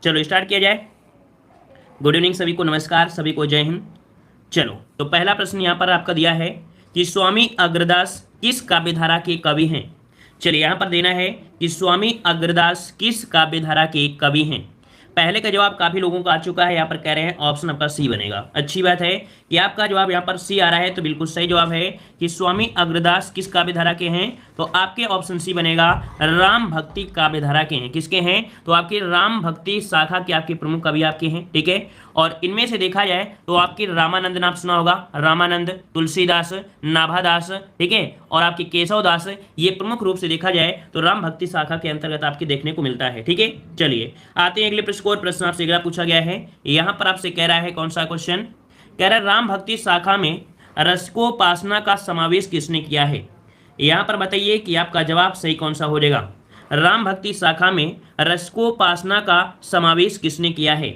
चलो स्टार्ट किया जाए। गुड इवनिंग सभी को, नमस्कार सभी को, जय हिंद। चलो तो पहला प्रश्न यहाँ पर आपका दिया है कि स्वामी अग्रदास किस काव्यधारा के कवि हैं। चलिए यहाँ पर देना है कि स्वामी अग्रदास किस काव्यधारा के कवि हैं। पहले का जवाब काफी लोगों का आ चुका है, यहाँ पर कह रहे हैं ऑप्शन आपका सी बनेगा। अच्छी बात है कि आपका जवाब यहाँ पर सी आ रहा है, तो बिल्कुल सही जवाब है कि स्वामी अग्रदास किस काव्यधारा के हैं। तो आपके ऑप्शन सी बनेगा, राम भक्ति काव्यधारा के हैं। किसके हैं? तो आपके राम भक्ति शाखा के आपके प्रमुख कवि आपके हैं। ठीक है, और इनमें से देखा जाए तो आपके रामानंद नाम सुना होगा, रामानंद, तुलसीदास, नाभादास, ठीक है, और आपके केशव दास, ये प्रमुख रूप से देखा जाए तो राम भक्ति शाखा के अंतर्गत आपके देखने को मिलता है। ठीक है, चलिए आते हैं अगले प्रश्न को। प्रश्न आपसे अगला पूछा गया है, यहाँ पर आपसे कह रहा है कौन सा क्वेश्चन, कह रहा है राम भक्ति शाखा में रसकोपासना का समावेश किसने किया है। यहाँ पर बताइए कि आपका जवाब सही कौन सा हो जाएगा। राम भक्ति शाखा में रसकोपासना का समावेश किसने किया है।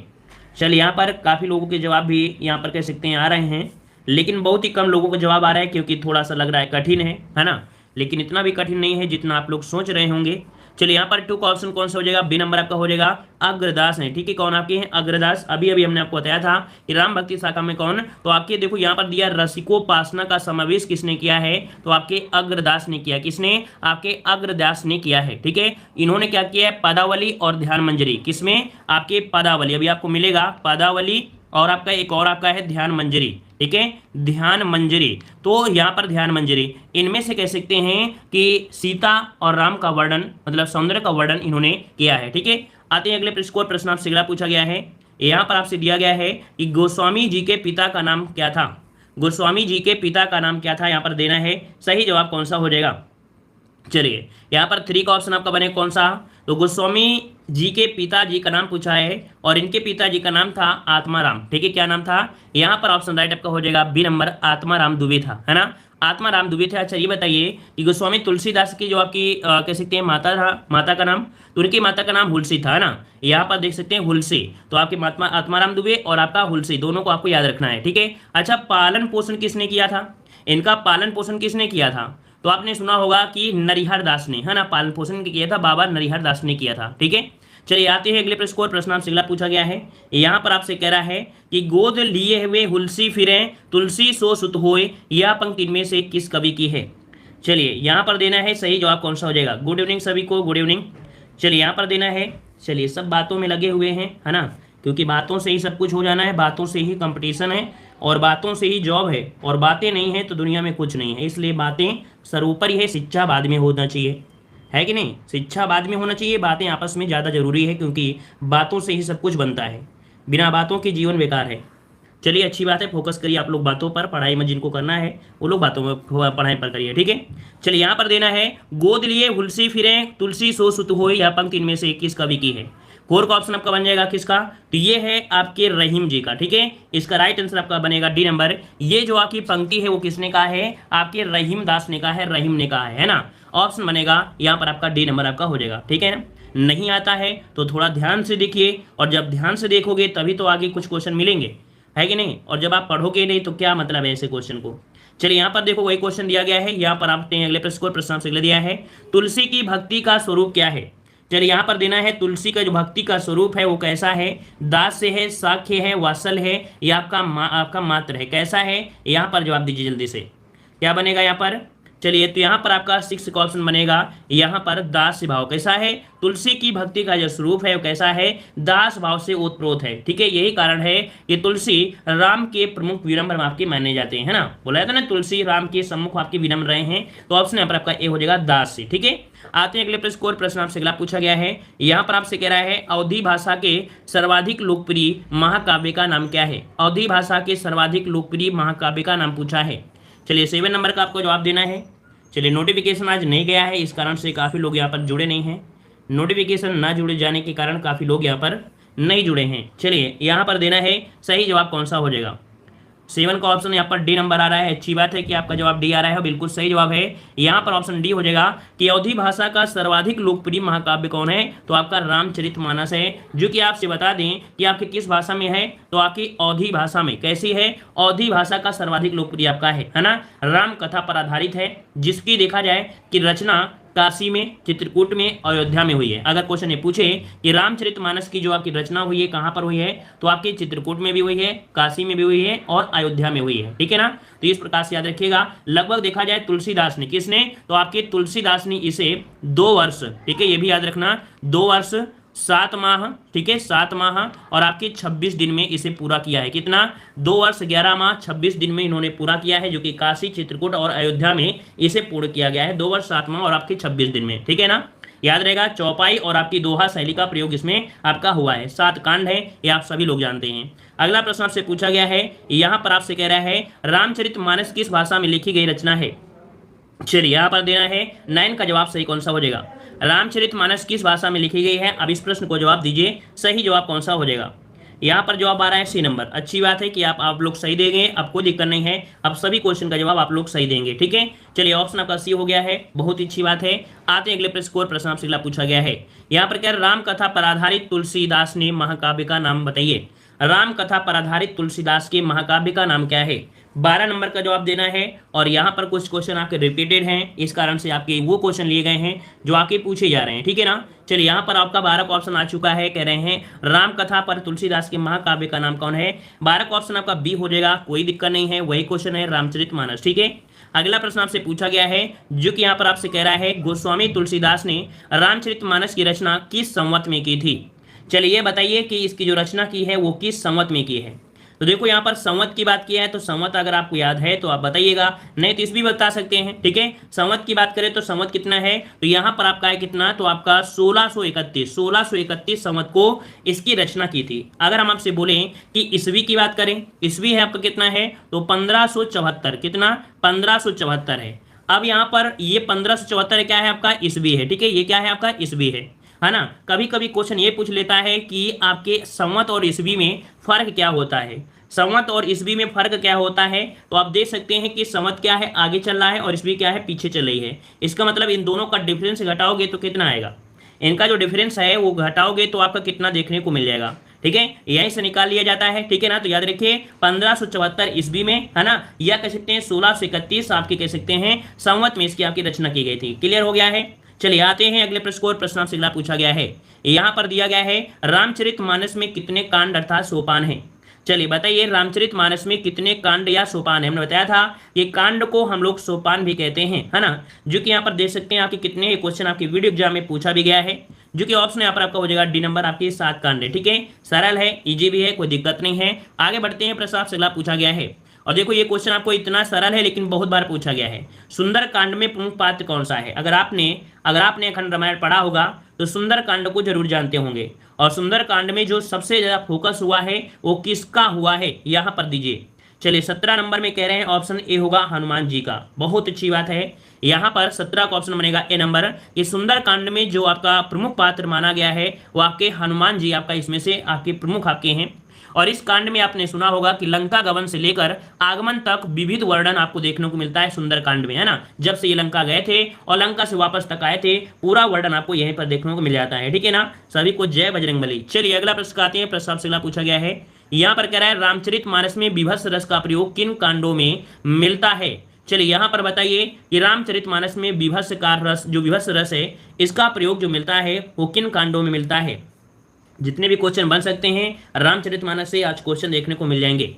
चलिए यहाँ पर काफ़ी लोगों के जवाब भी यहाँ पर कह सकते हैं आ रहे हैं, लेकिन बहुत ही कम लोगों को जवाब आ रहा है क्योंकि थोड़ा सा लग रहा है कठिन है ना, लेकिन इतना भी कठिन नहीं है जितना आप लोग सोच रहे होंगे। चलिए यहाँ पर टू का ऑप्शन कौन सा हो जाएगा, बी नंबर आपका हो जाएगा अग्रदास है। ठीक है, कौन आपके हैं? अग्रदास। अभी अभी हमने आपको बताया था कि राम भक्ति शाखा में कौन, तो आपके देखो यहाँ पर दिया रसिकोपासना का समावेश किसने किया है, तो आपके अग्रदास ने किया। किसने? आपके अग्रदास ने किया है। ठीक है, इन्होंने क्या किया है, पदावली और ध्यान मंजरी। किसमें? आपके पदावली, अभी आपको मिलेगा पदावली, और आपका एक और आपका है ध्यान मंजरी। ठीक है, ध्यान मंजरी। तो यहाँ पर ध्यान मंजरी, इनमें से कह सकते हैं कि सीता और राम का वर्णन, मतलब सौंदर्य का वर्णन इन्होंने किया है। ठीक है, आते हैं अगले प्रश्न को। प्रश्न आपसे अगला पूछा गया है, यहाँ पर आपसे दिया गया है कि गोस्वामी जी के पिता का नाम क्या था। गोस्वामी जी के पिता का नाम क्या था, यहाँ पर देना है। सही जवाब कौन सा हो जाएगा। चलिए यहाँ पर थ्री का ऑप्शन आपका बने कौन सा, तो गोस्वामी जी के पिताजी का नाम पूछा है और इनके पिताजी का नाम था आत्माराम। ठीक है, क्या नाम था? यहाँ पर ऑप्शन राइट आपका हो जाएगा बी नंबर, आत्माराम दुबे था, है ना, आत्माराम दुबे थे। अच्छा ये बताइए कि गोस्वामी तुलसीदास की जो आपकी कह सकते हैं माता था, माता का नाम, तो उनकी माता का नाम हुलसी था, है ना, यहाँ पर देख सकते हैं हुलसी। तो आपके महात्मा आत्माराम दुबे और आपका हुलसी, दोनों को आपको याद रखना है। ठीक है, अच्छा पालन पोषण किसने किया था, इनका पालन पोषण किसने किया था, तो आपने सुना होगा कि नरिहर दास ने, है ना, पालन पोषण किया था, बाबा नरिहर दास ने किया था। ठीक है, चलिए आते हैं अगले प्रश्न को। प्रश्न आपसे अगला पूछा गया है, यहाँ पर आपसे कह रहा है कि गोद लिए हुए हुलसी फिरे तुलसी सो सुत होए, यह पंक्ति इनमें से किस कवि की है। चलिए यहाँ पर देना है सही जवाब कौन सा हो जाएगा। गुड इवनिंग सभी को, गुड इवनिंग। चलिए यहाँ पर देना है, चलिए सब बातों में लगे हुए हैं, है ना, क्योंकि बातों से ही सब कुछ हो जाना है, बातों से ही कंपटीशन है और बातों से ही जॉब है, और बातें नहीं है तो दुनिया में कुछ नहीं है। इसलिए बातें सर्वोपरि है, शिक्षा बाद में होना चाहिए, है कि नहीं, शिक्षा बाद में होना चाहिए, बातें आपस में ज़्यादा जरूरी है, क्योंकि बातों से ही सब कुछ बनता है, बिना बातों के जीवन बेकार है। चलिए अच्छी बात है, फोकस करिए आप लोग बातों पर, पढ़ाई में जिनको करना है वो लोग बातों में पढ़ाई पर करिए। ठीक है, चलिए यहाँ पर देना है गोद लिए हुलसी फिरे तुलसी सो सुत होए, यह पंक्ति इनमें से किस कवि की है। फोर का ऑप्शन आपका बन जाएगा किसका, तो ये है आपके रहीम जी का। ठीक है, इसका राइट आंसर आपका बनेगा डी नंबर। ये जो आपकी पंक्ति है वो किसने कहा है, आपके रहीम दास ने कहा है, रहीम ने कहा है ना, ऑप्शन बनेगा यहाँ पर आपका डी नंबर आपका हो जाएगा। ठीक है ना, नहीं आता है तो थोड़ा ध्यान से देखिए, और जब ध्यान से देखोगे तभी तो आगे कुछ क्वेश्चन मिलेंगे, है कि नहीं, और जब आप पढ़ोगे नहीं तो क्या मतलब है ऐसे क्वेश्चन को। चलिए यहाँ पर देखो वही क्वेश्चन दिया गया है, यहाँ पर आपने अगले प्रश्न को प्रश्न से दिया है, तुलसी की भक्ति का स्वरूप क्या है। चलिए यहाँ पर देना है तुलसी का जो भक्ति का स्वरूप है वो कैसा है, दास से है, साख्य है, वात्सल है, या आपका मात्र है, कैसा है, यहाँ पर जवाब दीजिए जल्दी से, क्या बनेगा यहाँ पर। चलिए तो यहाँ पर आपका 6 का ऑप्शन बनेगा, यहाँ पर दास भाव। कैसा है, तुलसी की भक्ति का जो स्वरूप है वो कैसा है, दास भाव से ओतप्रोत है। ठीक है, यही कारण है कि तुलसी राम के प्रमुख विनम्र आपके माने जाते हैं, है ना, बोला था ना तुलसी राम के सम्मुख आपके विनम्र रहे हैं, तो ऑप्शन यहाँ पर आपका ए हो जाएगा दास से। ठीक है, आते हैं अगले प्रश्न को। प्रश्न आपसे अगला पूछा गया है, यहाँ पर आपसे कह रहा है अवधी भाषा के सर्वाधिक लोकप्रिय महाकाव्य का नाम क्या है। अवधी भाषा के सर्वाधिक लोकप्रिय महाकाव्य का नाम पूछा है। चलिए 7 नंबर का आपको जवाब देना है। चलिए नोटिफिकेशन आज नहीं गया है, इस कारण से काफ़ी लोग यहाँ पर जुड़े नहीं हैं, नोटिफिकेशन ना जुड़े जाने के कारण काफ़ी लोग यहाँ पर नहीं जुड़े हैं। चलिए यहाँ पर देना है सही जवाब कौन सा हो जाएगा। 7 का ऑप्शन यहाँ पर डी नंबर आ रहा है, अच्छी बात है कि आपका जवाब डी आ रहा है, बिल्कुल सही जवाब है। यहाँ पर ऑप्शन डी हो जाएगा कि अवधी भाषा का सर्वाधिक लोकप्रिय महाकाव्य कौन है, तो आपका रामचरितमानस है, जो कि आपसे बता दें कि आपके किस भाषा में है, तो आपकी अवधी भाषा में। कैसी है, अवधी भाषा का सर्वाधिक लोकप्रिय आपका है ना, राम कथा पर आधारित है, जिसकी देखा जाए कि रचना काशी में, चित्रकूट में, अयोध्या में हुई है। अगर क्वेश्चन ये पूछे कि रामचरितमानस की जो आपकी रचना हुई है कहाँ पर हुई है, तो आपके चित्रकूट में भी हुई है, काशी में भी हुई है और अयोध्या में हुई है। ठीक है ना, तो इस प्रकार से याद रखिएगा। लगभग देखा जाए तुलसीदास ने, किसने, तो आपके तुलसीदास ने इसे 2 वर्ष, ठीक है, ये भी याद रखना, 2 वर्ष 7 माह, ठीक है, 7 माह और आपके 26 दिन में इसे पूरा किया है। कितना, 2 वर्ष 11 माह 26 दिन में इन्होंने पूरा किया है, जो कि काशी, चित्रकूट और अयोध्या में इसे पूर्ण किया गया है। 2 वर्ष 7 माह और आपके 26 दिन में। ठीक है ना, याद रहेगा। चौपाई और आपकी दोहा शैली का प्रयोग इसमें आपका हुआ है। 7 कांड है, ये आप सभी लोग जानते हैं। अगला प्रश्न आपसे पूछा गया है, यहाँ पर आपसे कह रहा है रामचरितमानस किस भाषा में लिखी गई रचना है। चलिए यहाँ पर देना है 9 का जवाब सही कौन सा हो जाएगा। रामचरितमानस किस भाषा में लिखी गई है, अब इस प्रश्न को जवाब दीजिए, सही जवाब कौन सा हो जाएगा। यहाँ पर जवाब आ रहा है सी नंबर। अच्छी बात है कि आप लोग सही देंगे, अब कोई दिक्कत नहीं है, अब सभी क्वेश्चन का जवाब आप लोग सही देंगे। ठीक है, चलिए ऑप्शन आपका सी हो गया है, बहुत ही अच्छी बात है। आते हैं अगले प्रश्न को, प्रश्न आपसे अगला पूछा गया है। यहाँ पर क्या राम कथा पर आधारित तुलसीदास ने महाकाव्य का नाम बताइए। राम कथा पर आधारित तुलसीदास के महाकाव्य का नाम क्या है। 12 नंबर का जवाब देना है और यहाँ पर कुछ क्वेश्चन आपके रिपीटेड हैं, इस कारण से आपके वो क्वेश्चन लिए गए हैं जो आपके पूछे जा रहे हैं। ठीक है ना, चलिए यहाँ पर आपका 12 का ऑप्शन आ चुका है, कह रहे हैं राम कथा पर तुलसीदास के महाकाव्य का नाम कौन है। 12 का ऑप्शन आपका बी हो जाएगा, कोई दिक्कत नहीं है, वही क्वेश्चन है रामचरितमानस। ठीक है, अगला प्रश्न आपसे पूछा गया है, जो कि यहाँ पर आपसे कह रहा है गोस्वामी तुलसीदास ने रामचरितमानस की रचना किस संवत में की थी। चलिए बताइए कि इसकी जो रचना की है वो किस संवत में की है। तो देखो यहाँ पर संवत की बात किया है, तो संवत अगर आपको याद है तो आप बताइएगा, नहीं तो इस भी बता सकते हैं। ठीक है, संवत की बात करें तो संवत कितना है, तो यहाँ पर आपका है कितना, तो आपका 1631 संवत को इसकी रचना की थी। अगर हम आपसे बोलें कि ईस्वी की बात करें, ईस्वी है आपका कितना है, तो 1574, कितना, 1574 है। अब यहाँ पर ये 1574 क्या है आपका, ईस्वी है। ठीक है, ये क्या है आपका, ईस्वी है ना। कभी कभी क्वेश्चन ये पूछ लेता है कि आपके संवत और ईस्वी में फर्क क्या होता है। संवत और ईस्वी में फर्क क्या होता है, तो आप देख सकते हैं कि संवत क्या है, आगे चल रहा है, और ईस्वी क्या है, पीछे चल रही है। इसका मतलब इन दोनों का डिफरेंस घटाओगे तो कितना आएगा, इनका जो डिफरेंस है वो घटाओगे तो आपका कितना देखने को मिल जाएगा। ठीक है, यहीं से निकाल लिया जाता है। ठीक है ना, तो याद रखिए 1574 ईस्वी में, है ना, या कह सकते हैं 1631 आपके कह सकते हैं संवत में इसकी आपकी रचना की गई थी। क्लियर हो गया है। चलिए आते हैं अगले प्रश्न को, प्रश्न आपसे अगला पूछा गया है। यहाँ पर दिया गया है रामचरितमानस में कितने कांड अर्थात सोपान है। चलिए बताइए रामचरितमानस में कितने कांड या सोपान है। हमने बताया था ये कांड को हम लोग सोपान भी कहते हैं, है ना, जो कि यहाँ पर देख सकते हैं आपके कितने क्वेश्चन आपकी वीडियो एग्जाम में पूछा भी गया है, जो कि ऑप्शन यहाँ पर आपका हो जाएगा डी नंबर, आपके 7 कांड है। ठीक है, सरल है, इजी भी है, कोई दिक्कत नहीं है। आगे बढ़ते हैं, प्रश्न आपसे अगला पूछा गया है और देखो ये क्वेश्चन आपको इतना सरल है लेकिन बहुत बार पूछा गया है। सुंदर कांड में प्रमुख पात्र कौन सा है। अगर आपने अखंड रामायण पढ़ा होगा तो सुंदर कांड को जरूर जानते होंगे, और सुंदर कांड में जो सबसे ज्यादा फोकस हुआ है वो किसका हुआ है, यहाँ पर दीजिए। चलिए 17 नंबर में कह रहे हैं ऑप्शन ए होगा हनुमान जी का। बहुत अच्छी बात है, यहाँ पर 17 का ऑप्शन बनेगा ए नंबर। कि सुंदर कांड में जो आपका प्रमुख पात्र माना गया है वो आपके हनुमान जी आपका इसमें से आपके प्रमुख आपके हैं। और इस कांड में आपने सुना होगा कि लंका गमन से लेकर आगमन तक विविध वर्णन आपको देखने को मिलता है सुंदर कांड में, है ना। जब से ये लंका गए थे और लंका से वापस तक आए थे, पूरा वर्णन आपको यहीं पर देखने को मिल जाता है। ठीक है ना, सभी को जय बजरंगबली। चलिए अगला प्रश्न आते हैं, प्रश्न आपसे अगला पूछा गया है। यहाँ पर कह रहा है रामचरितमानस में विभत्स रस का प्रयोग किन कांडों में मिलता है। चलिए यहाँ पर बताइए कि रामचरितमानस में विभत्स का रस, जो विभत्स रस है, इसका प्रयोग जो मिलता है वो किन कांडों में मिलता है। जितने भी क्वेश्चन बन सकते हैं रामचरितमानस से आज क्वेश्चन देखने को मिल जाएंगे।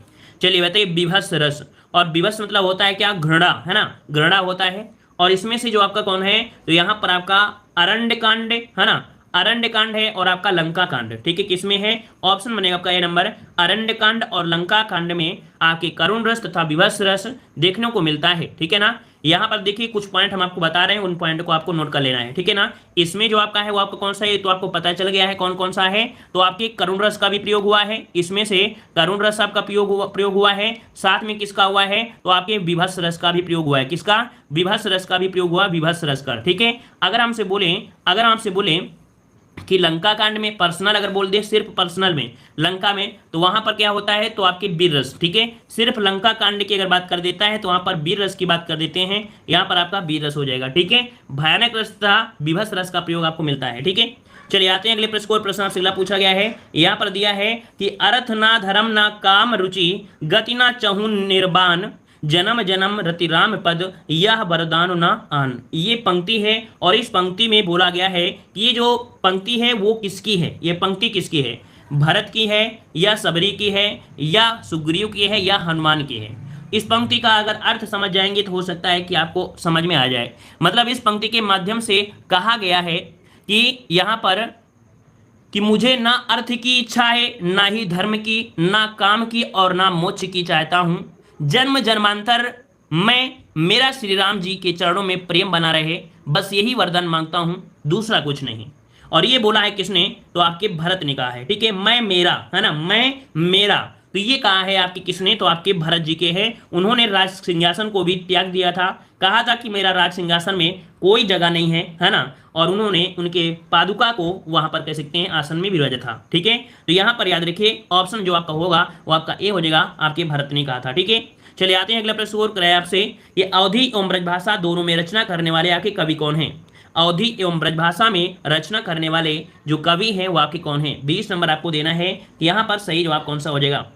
चलिए बताइए विभत्स रस, और विभत्स मतलब होता है क्या, घृणा, है ना, घृणा होता है। और इसमें से जो आपका कौन है, तो यहाँ पर आपका अरण्य कांड, है ना, अरण्य कांड है और आपका लंका कांड। ठीक है, किसमें है, ऑप्शन बनेगा आपका ए नंबर, अरण्य कांड और लंका कांड में आपके करुण रस तथा विभत्स रस देखने को मिलता है। ठीक है ना, यहाँ पर देखिए कुछ पॉइंट हम आपको बता रहे हैं, उन पॉइंट को आपको नोट कर लेना है। ठीक है ना, इसमें जो आपका है वो आपका कौन सा है, तो आपको पता चल गया है कौन कौन सा है। तो आपके करुण रस का भी प्रयोग हुआ है, इसमें से करुण रस आपका प्रयोग हुआ है। साथ में किसका हुआ है, तो आपके विभत्स रस का भी प्रयोग हुआ है। किसका, विभत्स रस का भी प्रयोग हुआ, विभत्स रस का। ठीक है, अगर हमसे बोलें कि लंका कांड में पर्सनल अगर बोल दे, सिर्फ पर्सनल में लंका में, तो वहां पर क्या होता है, तो आपके वीर रस। ठीक है, सिर्फ लंका कांड की अगर बात कर देता है तो वहां पर वीर रस की बात कर देते हैं, यहाँ पर आपका वीर रस हो जाएगा। ठीक है, भयानक रस तथा विभत्स रस का प्रयोग आपको मिलता है। ठीक है, चलिए आते हैं अगले प्रश्न को, प्रश्न आपसे अगला पूछा गया है। यहाँ पर दिया है कि अर्थ ना धर्म ना काम रुचि गति ना चहु निर्बाण जन्म जन्म रति राम पद, यह वरदान न आन। ये पंक्ति है और इस पंक्ति में बोला गया है कि ये जो पंक्ति है वो किसकी है, ये पंक्ति किसकी है, भरत की है या सबरी की है या सुग्रीव की है या हनुमान की है। इस पंक्ति का अगर अर्थ समझ जाएंगे तो हो सकता है कि आपको समझ में आ जाए। मतलब इस पंक्ति के माध्यम से कहा गया है कि यहाँ पर कि मुझे ना अर्थ की इच्छा है, ना ही धर्म की, ना काम की और ना मोक्ष की चाहता हूँ। जन्म जन्मांतर मैं मेरा श्री राम जी के चरणों में प्रेम बना रहे, बस यही वरदान मांगता हूँ, दूसरा कुछ नहीं। और ये बोला है किसने, तो आपके भरत ने कहा है। ठीक है, मैं मेरा, है ना, मैं मेरा, तो ये कहा है आपके किसने, तो आपके भरत जी के हैं। उन्होंने राज सिंहासन को भी त्याग दिया था, कहा था कि मेरा राज सिंहासन में कोई जगह नहीं है ना, और उन्होंने उनके पादुका को वहां पर कह सकते हैं आसन में विराजा था। ठीक है, तो यहां पर याद रखिए ऑप्शन जो आपका होगा वो आपका ए हो जाएगा, आपके भरत ने कहा था। ठीक है, चलिए आते हैं अगला प्रश्न और कराए आपसे, ये अवधि एवं ब्रजभाषा दोनों में रचना करने वाले आपके कवि कौन हैं। अवधि एवं ब्रजभाषा में रचना करने वाले जो कवि हैं वो आपके कौन है। 20 नंबर आपको देना है कि यहाँ पर सही जवाब कौन सा हो जाएगा।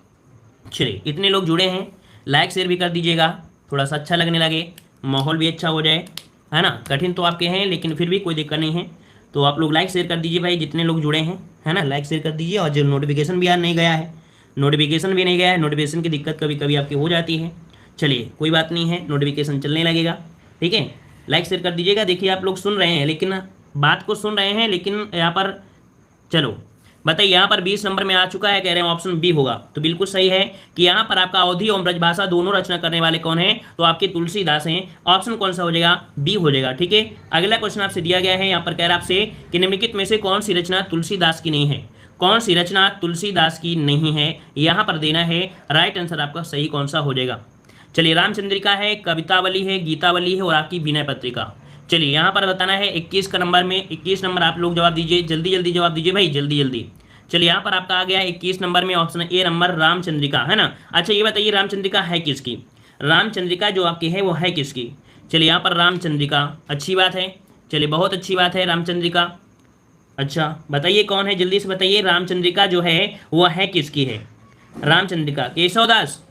चलिए इतने लोग जुड़े हैं, लाइक शेयर भी कर दीजिएगा, थोड़ा सा अच्छा लगने लगे, माहौल भी अच्छा हो जाए, है ना। कठिन तो आपके हैं लेकिन फिर भी कोई दिक्कत नहीं है, तो आप लोग लाइक शेयर कर दीजिए भाई, जितने लोग जुड़े हैं, है ना, लाइक शेयर कर दीजिए। और जो नोटिफिकेशन भी यार नहीं गया है, नोटिफिकेशन भी नहीं गया है, नोटिफिकेशन की दिक्कत कभी कभी आपकी हो जाती है। चलिए कोई बात नहीं है, नोटिफिकेशन चलने लगेगा। ठीक है, लाइक शेयर कर दीजिएगा। देखिए आप लोग सुन रहे हैं, लेकिन बात को सुन रहे हैं, लेकिन यहाँ पर चलो बताइए, यहाँ पर 20 नंबर में आ चुका है, कह रहे हैं ऑप्शन बी होगा, तो बिल्कुल सही है कि यहाँ पर आपका अवधि और ब्रजभाषा दोनों रचना करने वाले कौन हैं, तो आपके तुलसीदास हैं। ऑप्शन कौन सा हो जाएगा, बी हो जाएगा। ठीक है, अगला क्वेश्चन आपसे दिया गया है, यहाँ पर कह रहा है आपसे कि निम्नलिखित में से कौन सी रचना तुलसीदास की नहीं है। कौन सी रचना तुलसीदास की नहीं है, यहाँ पर देना है राइट आंसर आपका सही कौन सा हो जाएगा। चलिए रामचंद्रिका है, कवितावली है, गीतावली है और आपकी विनय पत्रिका। चलिए यहाँ पर बताना है 21 का नंबर में, 21 नंबर आप लोग जवाब दीजिए, जल्दी जल्दी जवाब दीजिए भाई, जल्दी जल्दी। चलिए यहाँ पर आपका आ गया 21 नंबर में ऑप्शन ए नंबर रामचंद्रिका, है ना। अच्छा ये बताइए रामचंद्रिका है किसकी, रामचंद्रिका जो आपकी है वो है किसकी। चलिए यहाँ पर रामचंद्रिका, अच्छी बात है, चलिए बहुत अच्छी बात है रामचंद्रिका। अच्छा बताइए कौन है, जल्दी से बताइए, रामचंद्रिका जो है वो है किसकी है, रामचंद्रिका केशवदास।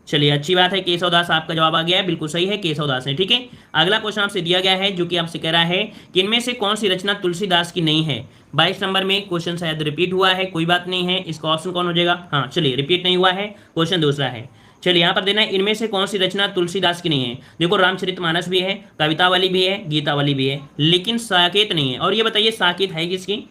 चलिए अच्छी बात है, केशवदास आपका जवाब आ गया है, बिल्कुल सही है, केशवदास है। ठीक है, अगला क्वेश्चन आपसे दिया गया है जो कि आपसे कह रहा है कि इनमें से कौन सी रचना तुलसीदास की नहीं है। 22 नंबर में क्वेश्चन शायद रिपीट हुआ है, कोई बात नहीं है, इसका ऑप्शन कौन हो जाएगा। हाँ चलिए रिपीट नहीं हुआ है, क्वेश्चन दूसरा है। चलिए यहाँ पर देना है इनमें से कौन सी रचना तुलसीदास की नहीं है। देखो रामचरितमानस भी है, कवितावली भी है, गीतावली भी है, लेकिन साकेत नहीं है। और ये बताइए साकेत है किसकी,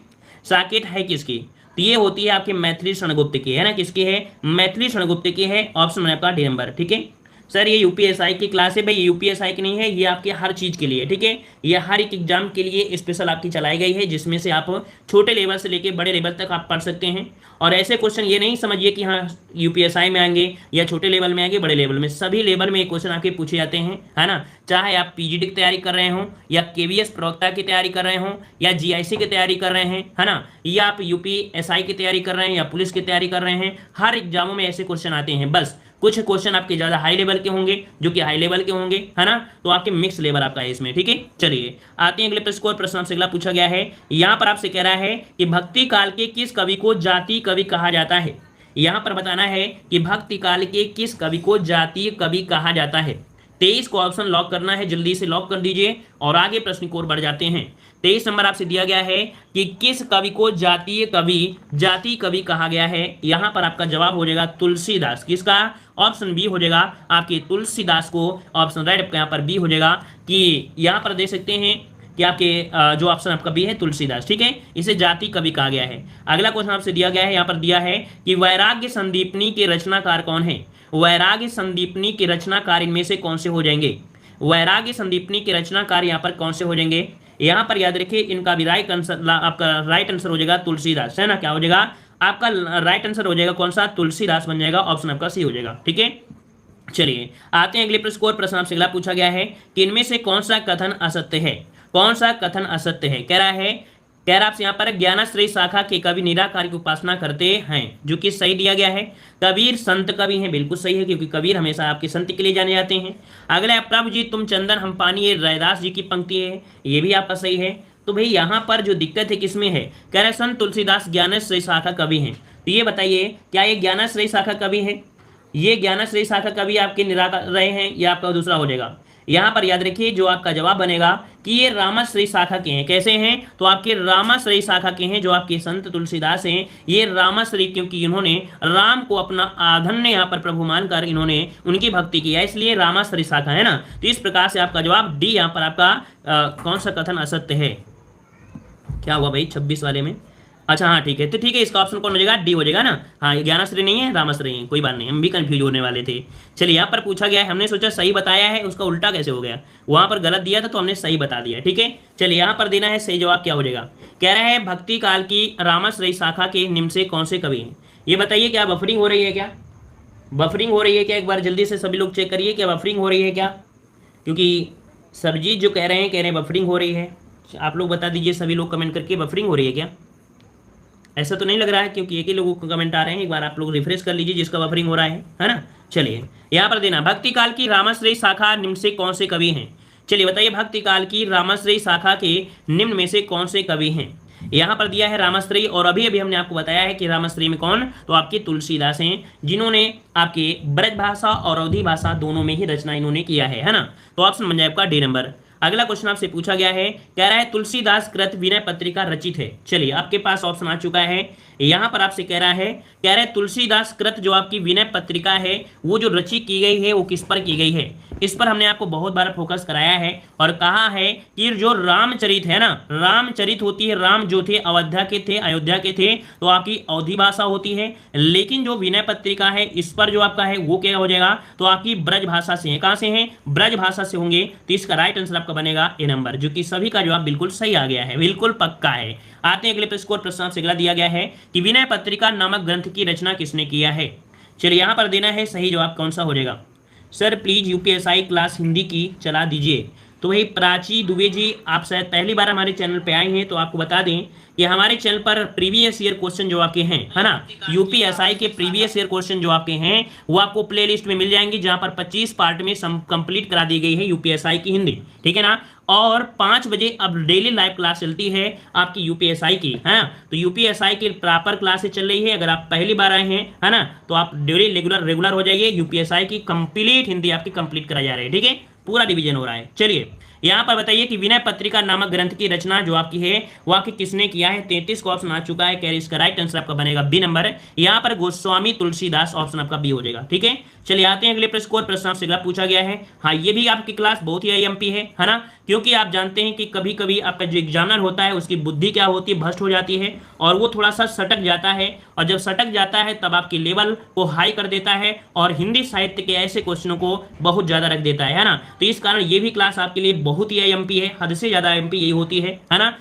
साकेत है किसकी, तो ये होती है आपके मैथिली शरणगुप्त की, है ना, किसकी है, मैथिली शरणगुप्त की है। ऑप्शन है आपका डी नंबर। ठीक है सर, ये यूपीएसआई की क्लास है भाई, यूपीएसआई की नहीं है, ये आपके हर चीज़ के लिए। ठीक है, ये हर एक एग्जाम के लिए स्पेशल आपकी चलाई गई है, जिसमें से आप छोटे लेवल से लेके बड़े लेवल तक आप पढ़ सकते हैं। और ऐसे क्वेश्चन ये नहीं समझिए कि हाँ यूपीएसआई में आएंगे या छोटे लेवल में आएंगे, बड़े लेवल में, सभी लेवल में ये क्वेश्चन आपके पूछे जाते हैं, है ना। चाहे आप पीजीडी की तैयारी कर रहे हो या केवीएस प्रवक्ता की तैयारी कर रहे हो या जीआईसी की तैयारी कर रहे हैं, है ना, या आप यूपीएसआई की तैयारी कर रहे हैं या पुलिस की तैयारी कर रहे हैं, हर एग्जामों में ऐसे क्वेश्चन आते हैं। बस कुछ क्वेश्चन आपके ज़्यादा हाई लेवल के होंगे, जो कि हाई लेवल के होंगे, है ना, तो आपके मिक्स लेवल आपका है इसमें। ठीक है, चलिए आते हैं अगले प्रश्न को। प्रश्न आपसे अगला पूछा गया है, यहाँ पर आपसे कह रहा है कि भक्ति काल के किस कवि को जाति कवि कहा जाता है। यहाँ पर बताना है कि भक्ति काल के किस कवि को जातीय कवि कहा जाता है। 23 को ऑप्शन लॉक करना है, जल्दी से लॉक कर दीजिए और आगे प्रश्न की ओर बढ़ जाते हैं। 23 नंबर आपसे दिया गया है कि किस कवि को जातीय कवि, जाति कवि कहा गया है। यहाँ पर आपका जवाब हो जाएगा तुलसीदास। किसका, ऑप्शन बी हो जाएगा आपके तुलसीदास को। ऑप्शन राइट आपका यहाँ पर बी हो जाएगा कि यहाँ पर दे सकते हैं कि आपके जो ऑप्शन आपका बी है तुलसीदास। ठीक है, इसे जाति कवि कहा गया है। अगला क्वेश्चन आपसे दिया गया है, यहाँ पर दिया है कि वैराग्य संदीपनी के रचनाकार कौन है। वैराग्य संदीपनी के रचनाकार इनमें से कौन से हो जाएंगे। वैराग्य संदीपनी के रचनाकार यहाँ पर कौन से हो जाएंगे। यहाँ पर याद रखिए इनका भी राइट आंसर, आपका राइट आंसर हो जाएगा तुलसीदास, है ना। क्या हो जाएगा आपका राइट आंसर हो जाएगा कौन सा, तुलसीदास बन जाएगा, ऑप्शन आपका सी हो जाएगा। ठीक है, चलिए आते हैं अगले प्रश्न को। प्रश्न आपसे अगला पूछा गया है कि इनमें से कौन सा कथन असत्य है। कौन सा कथन असत्य है, कह रहा है आपसे यहाँ पर ज्ञानाश्रय शाखा के कवि निराकार की उपासना करते हैं, जो कि सही दिया गया है। कबीर संत कवि हैं, बिल्कुल सही है, क्योंकि कबीर हमेशा आपके संत के लिए जाने जाते हैं। अगला प्रभु जी तुम चंदन हम पानी, ये रैदास जी की पंक्ति है, ये भी आपका सही है। तो भाई यहाँ पर जो दिक्कत है किसमें है, कह रहे संत तुलसीदास ज्ञानाश्रय शाखा कवि हैं। तो ये बताइए क्या ये ज्ञानाश्रय शाखा कवि है। ये ज्ञानाश्रयी शाखा कवि आपके निराकर रहे हैं, ये आपका दूसरा हो जाएगा। यहाँ पर याद रखिए जो आपका जवाब बनेगा कि ये रामाश्रयी शाखा के हैं। कैसे हैं? तो आपके रामाश्रयी शाखा के हैं, जो आपके संत तुलसीदास हैं ये रामाश्रयी, क्योंकि इन्होंने राम को अपना आधन्य यहाँ पर प्रभु मानकर इन्होंने उनकी भक्ति किया, इसलिए रामाश्रयी शाखा है ना। तो इस प्रकार से आपका जवाब डी यहाँ पर आपका कौन सा कथन असत्य है? क्या हुआ भाई 26 वाले में? अच्छा हाँ ठीक है, तो ठीक है, इसका ऑप्शन कौन हो जाएगा? डी हो जाएगा ना। हाँ, ज्ञानाश्रय नहीं है, रामाश्रय है, कोई बात नहीं, हम भी कंफ्यूज होने वाले थे। चलिए यहाँ पर पूछा गया है, हमने सोचा सही बताया है, उसका उल्टा कैसे हो गया? वहां पर गलत दिया था तो हमने सही बता दिया। ठीक है, चलिए यहाँ पर देना है सही जवाब क्या हो जाएगा। कह रहा है भक्ति काल की रामाश्रयी शाखा के निम्न से कौन से कवि हैं? ये बताइए, क्या बफरिंग हो रही है? क्या बफरिंग हो रही है क्या? एक बार जल्दी से सभी लोग चेक करिए, क्या बफरिंग हो रही है क्या? क्योंकि सरजीत जो कह रहे हैं बफरिंग हो रही है। आप लोग बता दीजिए सभी लोग कमेंट करके, बफरिंग हो रही है क्या? ऐसा तो नहीं लग रहा है, क्योंकि एक ही लोगों को कमेंट आ रहे हैं। एक बार आप लोग रिफ्रेश कर लीजिए जिसका बफरिंग हो रहा है ना। चलिए यहाँ पर देना, भक्ति काल की रामाश्रयी शाखा निम्न से कौन से कवि हैं? चलिए बताइए, भक्ति काल की रामाश्रयी शाखा के निम्न में से कौन से कवि हैं? यहाँ पर दिया है रामाश्रयी, और अभी अभी हमने आपको बताया है कि रामाश्रयी में कौन? तो आपके तुलसीदास हैं, जिन्होंने आपके ब्रज भाषा और अवधी भाषा दोनों में ही रचना इन्होंने किया है ना। तो ऑप्शन बन जाए आपका डी नंबर। अगला क्वेश्चन आपसे पूछा गया है, कह रहा है तुलसीदास कृत विनय पत्रिका रचित है। चलिए आपके पास ऑप्शन आ चुका है, यहां पर आपसे कह रहा है तुलसीदास कृत जो आपकी विनय पत्रिका है वो जो रची की गई है वो किस पर की गई है? इस पर हमने आपको बहुत बार फोकस कराया है और कहा है कि जो रामचरित है ना, रामचरित होती है, राम जो थे अयोध्या के थे, तो आपकी अवधी भाषा होती है। लेकिन जो विनय पत्रिका है इस पर जो आपका है वो क्या हो जाएगा? तो आपकी ब्रज भाषा से है। कहां से है? ब्रज भाषा से होंगे। तो इसका राइट आंसर आपका बनेगा ए नंबर, जो कि सभी का जवाब बिल्कुल सही आ गया है, बिल्कुल पक्का है। आते हैं अगले प्रश्न आपसे अगला दिया गया है कि विनय पत्रिका नामक ग्रंथ की रचना किसने किया है? चलिए यहां पर देना है सही जवाब कौन सा हो जाएगा। Sir please UPSI class Hindi की चला दीजिए। तो भाई प्राची दुबे जी, आप शायद पहली बार हमारे चैनल पे आए हैं, तो आपको बता दें कि हमारे चैनल पर प्रीवियस ईयर क्वेश्चन जो आपके हैं है ना, यूपीएसआई के प्रीवियस ईयर क्वेश्चन जो आपके हैं वो आपको प्लेलिस्ट में मिल जाएंगे, जहां पर 25 पार्ट में कंप्लीट करा दी गई है यूपीएसआई की हिंदी। ठीक है ना। और 5 बजे अब डेली लाइव क्लास चलती है आपकी यूपीएसआई की, है ना। तो यूपीएसआई की प्रॉपर क्लासेस चल रही है। अगर आप पहली बार आए हैं है ना, तो आप डेली रेगुलर हो जाइए। यूपीएसआई की कंप्लीट हिंदी आपकी कंप्लीट करा जा रही है। ठीक है, पूरा डिवीजन हो रहा है। चलिए यहाँ पर बताइए कि विनय पत्रिका नामक ग्रंथ की रचना जो आपकी है वो आपकी किसने किया है? 33 का ऑप्शन आ चुका है, कैरी इसका राइट आंसर आपका बनेगा बी नंबर। यहाँ पर गोस्वामी तुलसीदास ऑप्शन आपका बी हो जाएगा। ठीक है, चलिए आते हैं अगले प्रश्न आपसे अगला पूछा गया है। हाँ, ये भी आपकी क्लास बहुत ही आईएमपी है ना, क्योंकि आप जानते हैं कि कभी कभी आपका जो एग्जामिनर होता है उसकी बुद्धि क्या होती है, भ्रष्ट हो जाती है और वो थोड़ा सा सटक जाता है, और जब सटक जाता है तब आपकी लेवल को हाई कर देता है और हिंदी साहित्य के ऐसे क्वेश्चनों को बहुत ज्यादा रख देता है ना। तो इस कारण ये भी क्लास आपके लिए बहुत ही आईएमपी है, हद से ज्यादा आईएमपी यही होती है ना,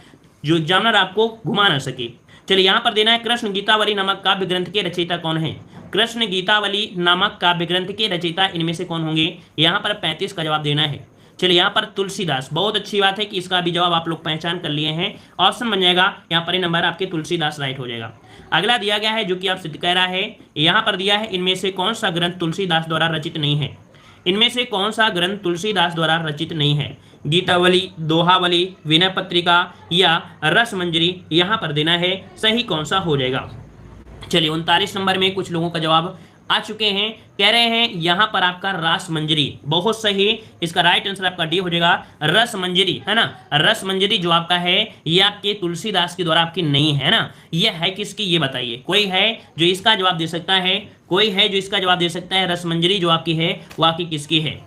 जो एग्जामिनर आपको घुमा ना सके। चलिए यहाँ पर देना है कृष्ण गीतावली नामक काव्य ग्रंथ के रचयिता कौन है? कृष्ण गीतावली नामक काव्य ग्रंथ के रचयिता इनमें से कौन होंगे? यहाँ पर 35 का जवाब देना है। चलिए यहाँ पर तुलसीदास, बहुत अच्छी बात है कि इसका भी जवाब आप लोग पहचान कर लिए हैं। ऑप्शन बन जाएगा यहाँ पर नंबर आपके तुलसीदास राइट हो जाएगा। अगला दिया गया है जो कि आपसे कह रहा है, यहाँ पर दिया है इनमें से कौन सा ग्रंथ तुलसीदास द्वारा रचित नहीं है? इनमें से कौन सा ग्रंथ तुलसीदास द्वारा रचित नहीं है? गीतावली, दोहावली, विनय पत्रिका या रसमंजरी? यहाँ पर देना है सही कौन सा हो जाएगा। चलिए 39 नंबर में कुछ लोगों का जवाब आ चुके हैं, कह रहे हैं यहाँ पर आपका रसमंजरी, बहुत सही, इसका राइट आंसर आपका डी हो जाएगा रसमंजरी, है ना। रसमंजरी जो आपका है ये आपके तुलसीदास के द्वारा आपकी नहीं है ना, ये है किसकी ये बताइए। कोई है जो इसका जवाब दे सकता है? कोई है जो इसका जवाब दे सकता है? रसमंजरी जो आपकी है वो आपकी किसकी है?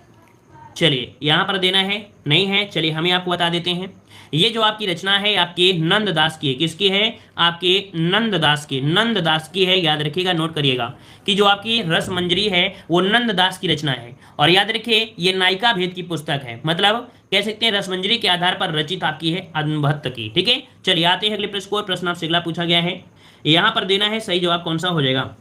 चलिए यहाँ पर देना है, नहीं है। चलिए हमें आपको बता देते हैं, ये जो आपकी रचना है आपके नंददास की है। किसकी है? आपके नंददास की है। याद रखिएगा, नोट करिएगा कि जो आपकी रसमंजरी है वो नंददास की रचना है। और याद रखिए ये नायिका भेद की पुस्तक है, मतलब कह सकते हैं रसमंजरी के आधार पर रचित आपकी है अनुभत्त की। ठीक है, चलिए आते हैं अगले प्रश्न आपसे अगला पूछा गया है, यहाँ पर देना है सही जवाब कौन सा हो जाएगा।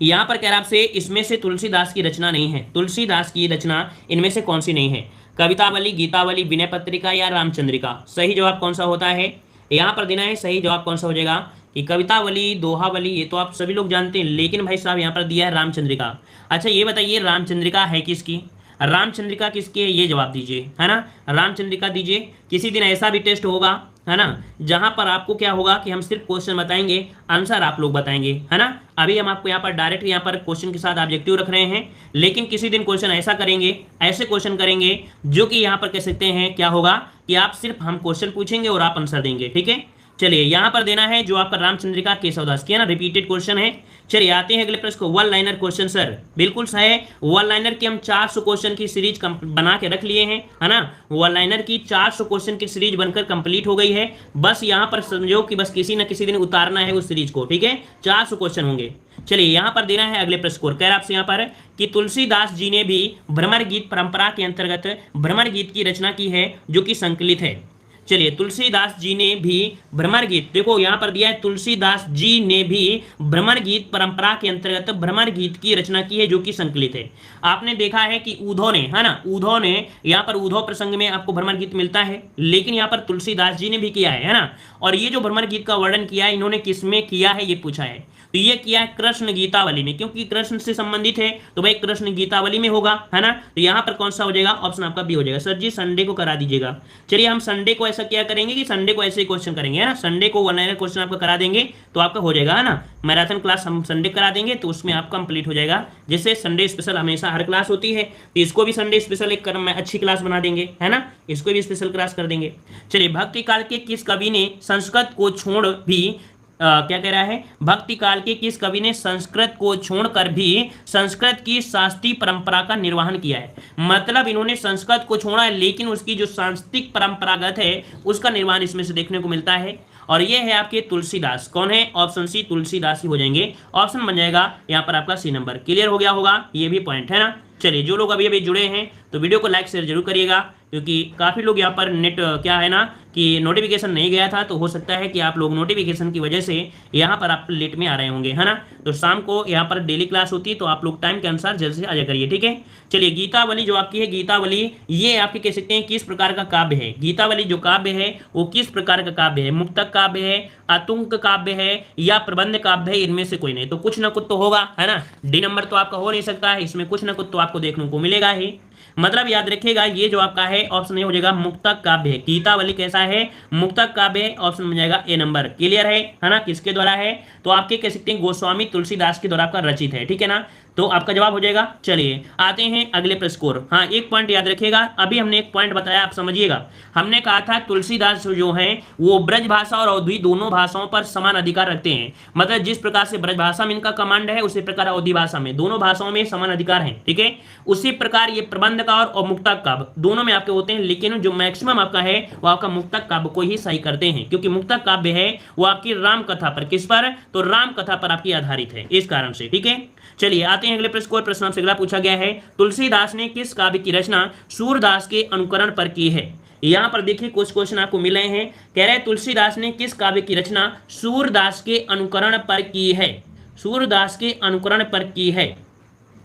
यहाँ पर कह रहा आपसे इसमें से तुलसीदास की रचना नहीं है। तुलसीदास की रचना इनमें से कौन सी नहीं है? कवितावली, गीतावली, विनय पत्रिका या रामचंद्रिका? सही जवाब कौन सा होता है? यहाँ पर देना है सही जवाब कौन सा हो जाएगा कि कवितावली, दोहावली ये तो आप सभी लोग जानते हैं, लेकिन भाई साहब यहाँ पर दिया है रामचंद्रिका। अच्छा ये बताइए रामचंद्रिका है किसकी? रामचंद्रिका किसकी है ये जवाब दीजिए, है ना। रामचंद्रिका दीजिए। किसी दिन ऐसा भी टेस्ट होगा है ना, जहां पर आपको क्या होगा कि हम सिर्फ क्वेश्चन बताएंगे, आंसर आप लोग बताएंगे, है ना। अभी हम आपको यहाँ पर डायरेक्ट यहाँ पर क्वेश्चन के साथ ऑब्जेक्टिव रख रहे हैं, लेकिन किसी दिन क्वेश्चन ऐसा करेंगे, ऐसे क्वेश्चन करेंगे जो कि यहाँ पर कह सकते हैं क्या होगा कि आप सिर्फ हम क्वेश्चन पूछेंगे और आप आंसर देंगे, ठीक है। चलिए यहाँ पर देना है जो आपका रामचंद्रिका केशवदास की है ना, रिपीटेड क्वेश्चन है। चलिए आते हैं अगले प्रश्न को, वन लाइनर क्वेश्चन सर, बिल्कुल सही है। वन लाइनर की हम 400 क्वेश्चन की सीरीज बना के रख लिए हैं, है ना। वन लाइनर की 400 क्वेश्चन की सीरीज बनकर कंप्लीट हो गई है। बस यहाँ पर समझो कि बस किसी न किसी दिन उतारना है उस सीरीज को, ठीक है। 400 क्वेश्चन होंगे। चलिए यहाँ पर देना है अगले प्रश्न को, कह रहा आपसे यहाँ पर कि तुलसीदास जी ने भी भ्रमर गीत परंपरा के अंतर्गत भ्रमर गीत की रचना की है जो कि संकलित है। चलिए तुलसीदास जी ने भी भ्रमर गीत, देखो यहां पर दिया है तुलसीदास जी ने भी भ्रमर गीत परंपरा के अंतर्गत भ्रमर गीत की रचना की है जो कि संकलित है। आपने देखा है कि उद्धव ने, है ना, उद्धव ने यहां पर उद्धव प्रसंग में आपको भ्रमर गीत मिलता है, लेकिन यहां पर तुलसीदास जी ने भी किया है ना। और ये जो भ्रमर गीत का वर्णन किया है इन्होंने किसमें किया है ये पूछा है, तो ये किया है कृष्ण गीतावली में, क्योंकि कृष्ण से संबंधित है तो भाई कृष्ण गीतावली में होगा, है ना। तो यहाँ पर कौन सा हो जाएगा, ऑप्शन आपका बी हो जाएगा। सर जी संडे को करा दीजिएगा। चलिए हम संडे को ऐसा क्या करेंगे कि संडे को ऐसे क्वेश्चन करेंगे, है ना। संडे को वन लाइनर क्वेश्चन आपका करा देंगे तो आपका हो जाएगा, है ना। मैराथन क्लास हम संडे करा देंगे तो उसमें आपका कंप्लीट हो जाएगा। जैसे संडे स्पेशल हमेशा हर क्लास होती है, तो इसको भी संडे स्पेशल एक अच्छी क्लास बना देंगे, है ना, इसको भी स्पेशल क्लास कर देंगे। चलिए भक्ति काल के किस कवि ने संस्कृत को छोड़ भी क्या कह रहा है, भक्ति काल के किस कवि ने संस्कृत को छोड़कर भी संस्कृत की शास्त्रीय परंपरा का निर्वहन किया है। मतलब इन्होंने संस्कृत को छोड़ा है लेकिन उसकी जो सांस्कृतिक परंपरागत है उसका निर्वहन इसमें से देखने को मिलता है। और ये है आपके तुलसीदास, कौन है, ऑप्शन सी तुलसीदास ही हो जाएंगे। ऑप्शन बन जाएगा यहाँ पर आपका सी नंबर। क्लियर हो गया होगा, ये भी पॉइंट है ना। चलिए जो लोग अभी अभी जुड़े हैं तो वीडियो को लाइक शेयर जरूर करिएगा, क्योंकि काफ़ी लोग यहाँ पर नेट क्या है ना कि नोटिफिकेशन नहीं गया था, तो हो सकता है कि आप लोग नोटिफिकेशन की वजह से यहाँ पर आप लेट में आ रहे होंगे, है ना। तो शाम को यहाँ पर डेली क्लास होती है तो आप लोग टाइम के अनुसार जल्द से आ जाया करिए, ठीक है। चलिए गीतावली जो आपकी है, गीतावली ये आपके कह सकते हैं किस प्रकार का काव्य है। गीतावली जो काव्य है वो किस प्रकार का काव्य है, मुक्तक काव्य है, आतुंक काव्य है या प्रबंध काव्य है, इनमें से कोई नहीं। तो कुछ ना कुछ तो होगा, है ना। डी नंबर तो आपका हो नहीं सकता है, इसमें कुछ ना कुछ तो आपको देखने को मिलेगा ही। मतलब याद रखिएगा ये जो आपका है ऑप्शन ए हो जाएगा, मुक्तक काव्य है। गीतावली कैसा है, मुक्तक काव्य है, ऑप्शन बन जाएगा ए नंबर। क्लियर है ना। किसके द्वारा है, तो आपके कह सकते हैं गोस्वामी तुलसीदास के द्वारा आपका रचित है, ठीक है ना। तो आपका जवाब हो जाएगा। चलिए आते हैं अगले प्रश्न को। हाँ एक पॉइंट याद रखिएगा, अभी हमने एक पॉइंट बताया, आप समझिएगा। हमने कहा था तुलसीदास जो है वो ब्रज भाषा और अवधी दोनों भाषाओं पर समान अधिकार रखते हैं। मतलब जिस प्रकार से ब्रज भाषा में इनका कमांड है उसी प्रकार अवधी भाषा में, दोनों भाषाओं में समान अधिकार है, ठीक है। उसी प्रकार ये प्रबंध का और मुक्तक काव्य दोनों में आपके होते हैं, लेकिन जो मैक्सिमम आपका है वो आपका मुक्तक काव्य को ही सही करते हैं, क्योंकि मुक्तक काव्य है वो आपकी राम कथा पर, किस पर, तो राम कथा पर आपकी आधारित है, इस कारण से, ठीक है। चलिए आते हैं अगले प्रश्न को। प्रश्न आपसे अगला पूछा गया है, तुलसीदास ने किस काव्य की रचना सूरदास के अनुकरण पर की है। यहां पर देखिए कुछ क्वेश्चन आपको मिल रहे हैं, कह रहे हैं तुलसीदास ने किस काव्य की रचना सूरदास के अनुकरण पर की है, सूरदास के अनुकरण पर की है।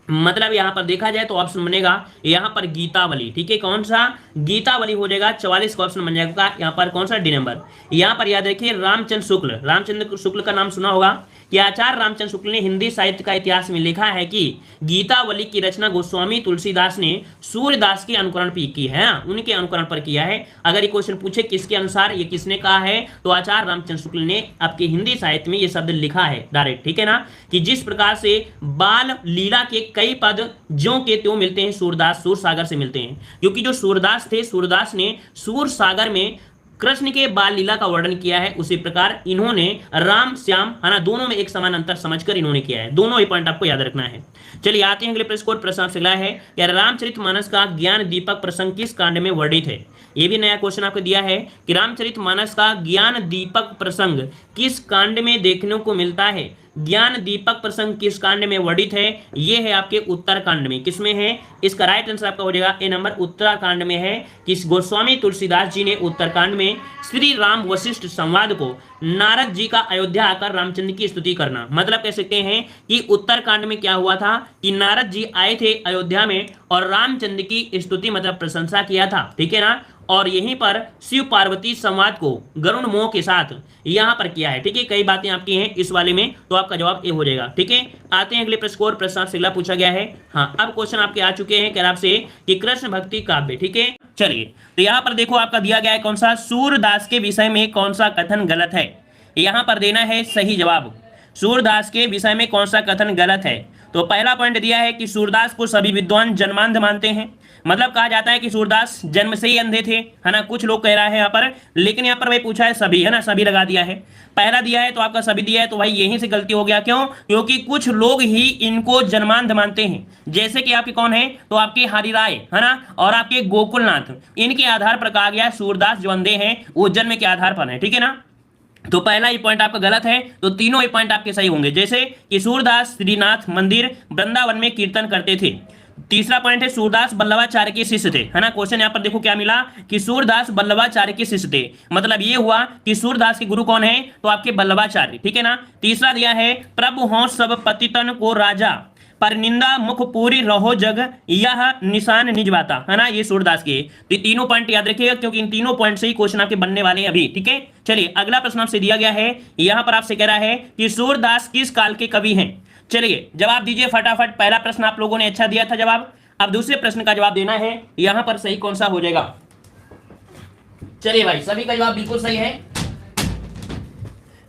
मतलब यहां पर देखा जाए तो ऑप्शन बनेगा यहां पर गीतावली, ठीक है। कौन सा, गीतावली हो जाएगा। 44 का ऑप्शन बन जाएगा यहां पर कौन सा, डी नंबर। यहां पर याद रखिए रामचंद्र शुक्ल, रामचंद्र शुक्ल का नाम सुना होगा कि आचार्य रामचंद्र शुक्ल ने हिंदी साहित्य का इतिहास में लिखा है कि गीतावली की रचना गोस्वामी तुलसीदास ने सूर्यदास के अनुकरण पर की है, उनके अनुकरण पर किया है। अगर ये क्वेश्चन पूछे किसके अनुसार, ये किसने कहा है, तो आचार्य रामचंद्र शुक्ल ने आपके हिंदी साहित्य में ये शब्द लिखा है डायरेक्ट, ठीक है ना। कि जिस प्रकार से बाल लीला के कई पद ज्यों के त्यों मिलते हैं सूरदास, सूरसागर से मिलते हैं, क्योंकि जो सूरदास थे, सूरदास ने सूरसागर में कृष्ण के बाल लीला का वर्णन किया है, उसी प्रकार इन्होंने राम श्याम, है ना, दोनों में एक समान अंतर समझकर इन्होंने किया है। दोनों ही पॉइंट आपको याद रखना है। चलिए आते हैं अगले प्रश्न को। प्रश्न आपसे अगला है कि रामचरितमानस का ज्ञान दीपक प्रसंग किस कांड में वर्णित है। ये भी नया क्वेश्चन आपको दिया है कि रामचरितमानस का ज्ञान दीपक प्रसंग किस कांड में देखने को मिलता है। ज्ञान दीपक प्रसंग किस कांड में वर्णित है, ये है आपके उत्तरकांड में। किसमें है, इसका राइट आंसर आपका हो जाएगा ए नंबर, उत्तरकांड में है। कि गोस्वामी तुलसीदास जी ने उत्तरकांड में श्री राम वशिष्ठ संवाद को नारद जी का अयोध्या आकर रामचंद्र की स्तुति करना। मतलब कह सकते हैं कि उत्तरकांड में क्या हुआ था कि नारद जी आए थे अयोध्या में और रामचंद्र की स्तुति मतलब प्रशंसा किया था, ठीक है ना। और यहीं पर शिव पार्वती संवाद को गरुण मोह के साथ यहां पर किया है, ठीक है। कई बातें आपकी हैं इस वाले में, तो आपका जवाब ए हो जाएगा, ठीक है। आते हैं अगले प्रश्न को। प्रश्न से अगला पूछा गया है, हाँ अब क्वेश्चन आपके आ चुके हैं, कह रहा आपसे कि कृष्ण भक्ति काव्य, ठीक है, चलिए, तो यहां पर देखो आपका दिया गया है कौन सा, सूरदास के विषय में कौन सा कथन गलत है, यहां पर देना है सही जवाब। सूरदास के विषय में कौन सा कथन गलत है, तो पहला पॉइंट दिया है कि सूरदास को सभी विद्वान जन्मांध मानते हैं, मतलब कहा जाता है कि सूरदास जन्म से ही अंधे थे, है ना, कुछ लोग कह रहा है यहाँ पर, लेकिन यहाँ पर भाई पूछा है सभी, है ना, सभी लगा दिया है, पहला दिया है तो आपका सभी दिया है, तो भाई यहीं से गलती हो गया, क्यों, क्योंकि कुछ लोग ही इनको जन्मांध मानते हैं, जैसे कि आपके कौन है, तो आपके हरिराय, है ना, और आपके गोकुलनाथ, इनके आधार पर कहा गया सूरदास जो अंधे हैं वो जन्म के आधार पर है, ठीक है ना। तो पहला ही पॉइंट आपका गलत है, तो तीनों ही पॉइंट आपके सही होंगे, जैसे कि सूरदास श्रीनाथ मंदिर वृंदावन में कीर्तन करते थे। तीसरा पॉइंट है सूरदास बल्लभाचार्य के शिष्य थे, है ना, क्वेश्चन यहां पर देखो क्या मिला कि सूरदास बल्लभाचार्य के शिष्य थे, मतलब ये हुआ कि सूरदास के गुरु कौन है, तो आपके बल्लभाचार्य, ठीक है ना। तीसरा दिया है प्रभु हो सब पतितन को राजा, पर निंदा मुख पूरी रहो जग, यह निशान निजवाता, है ना, ये सूरदास के। तो तीनों पॉइंट याद रखिएगा, क्योंकि इन तीनों पॉइंट से ही क्वेश्चन आपके बनने वाले हैं अभी, ठीक है। चलिए अगला प्रश्न आपसे दिया गया है, यहां पर आपसे कह रहा है कि सूरदास किस काल के कवि हैं। चलिए जवाब दीजिए फटाफट, पहला प्रश्न आप लोगों ने अच्छा दिया था जवाब, अब दूसरे प्रश्न का जवाब देना है, यहां पर सही कौन सा हो जाएगा। चलिए भाई सभी का जवाब बिल्कुल सही है,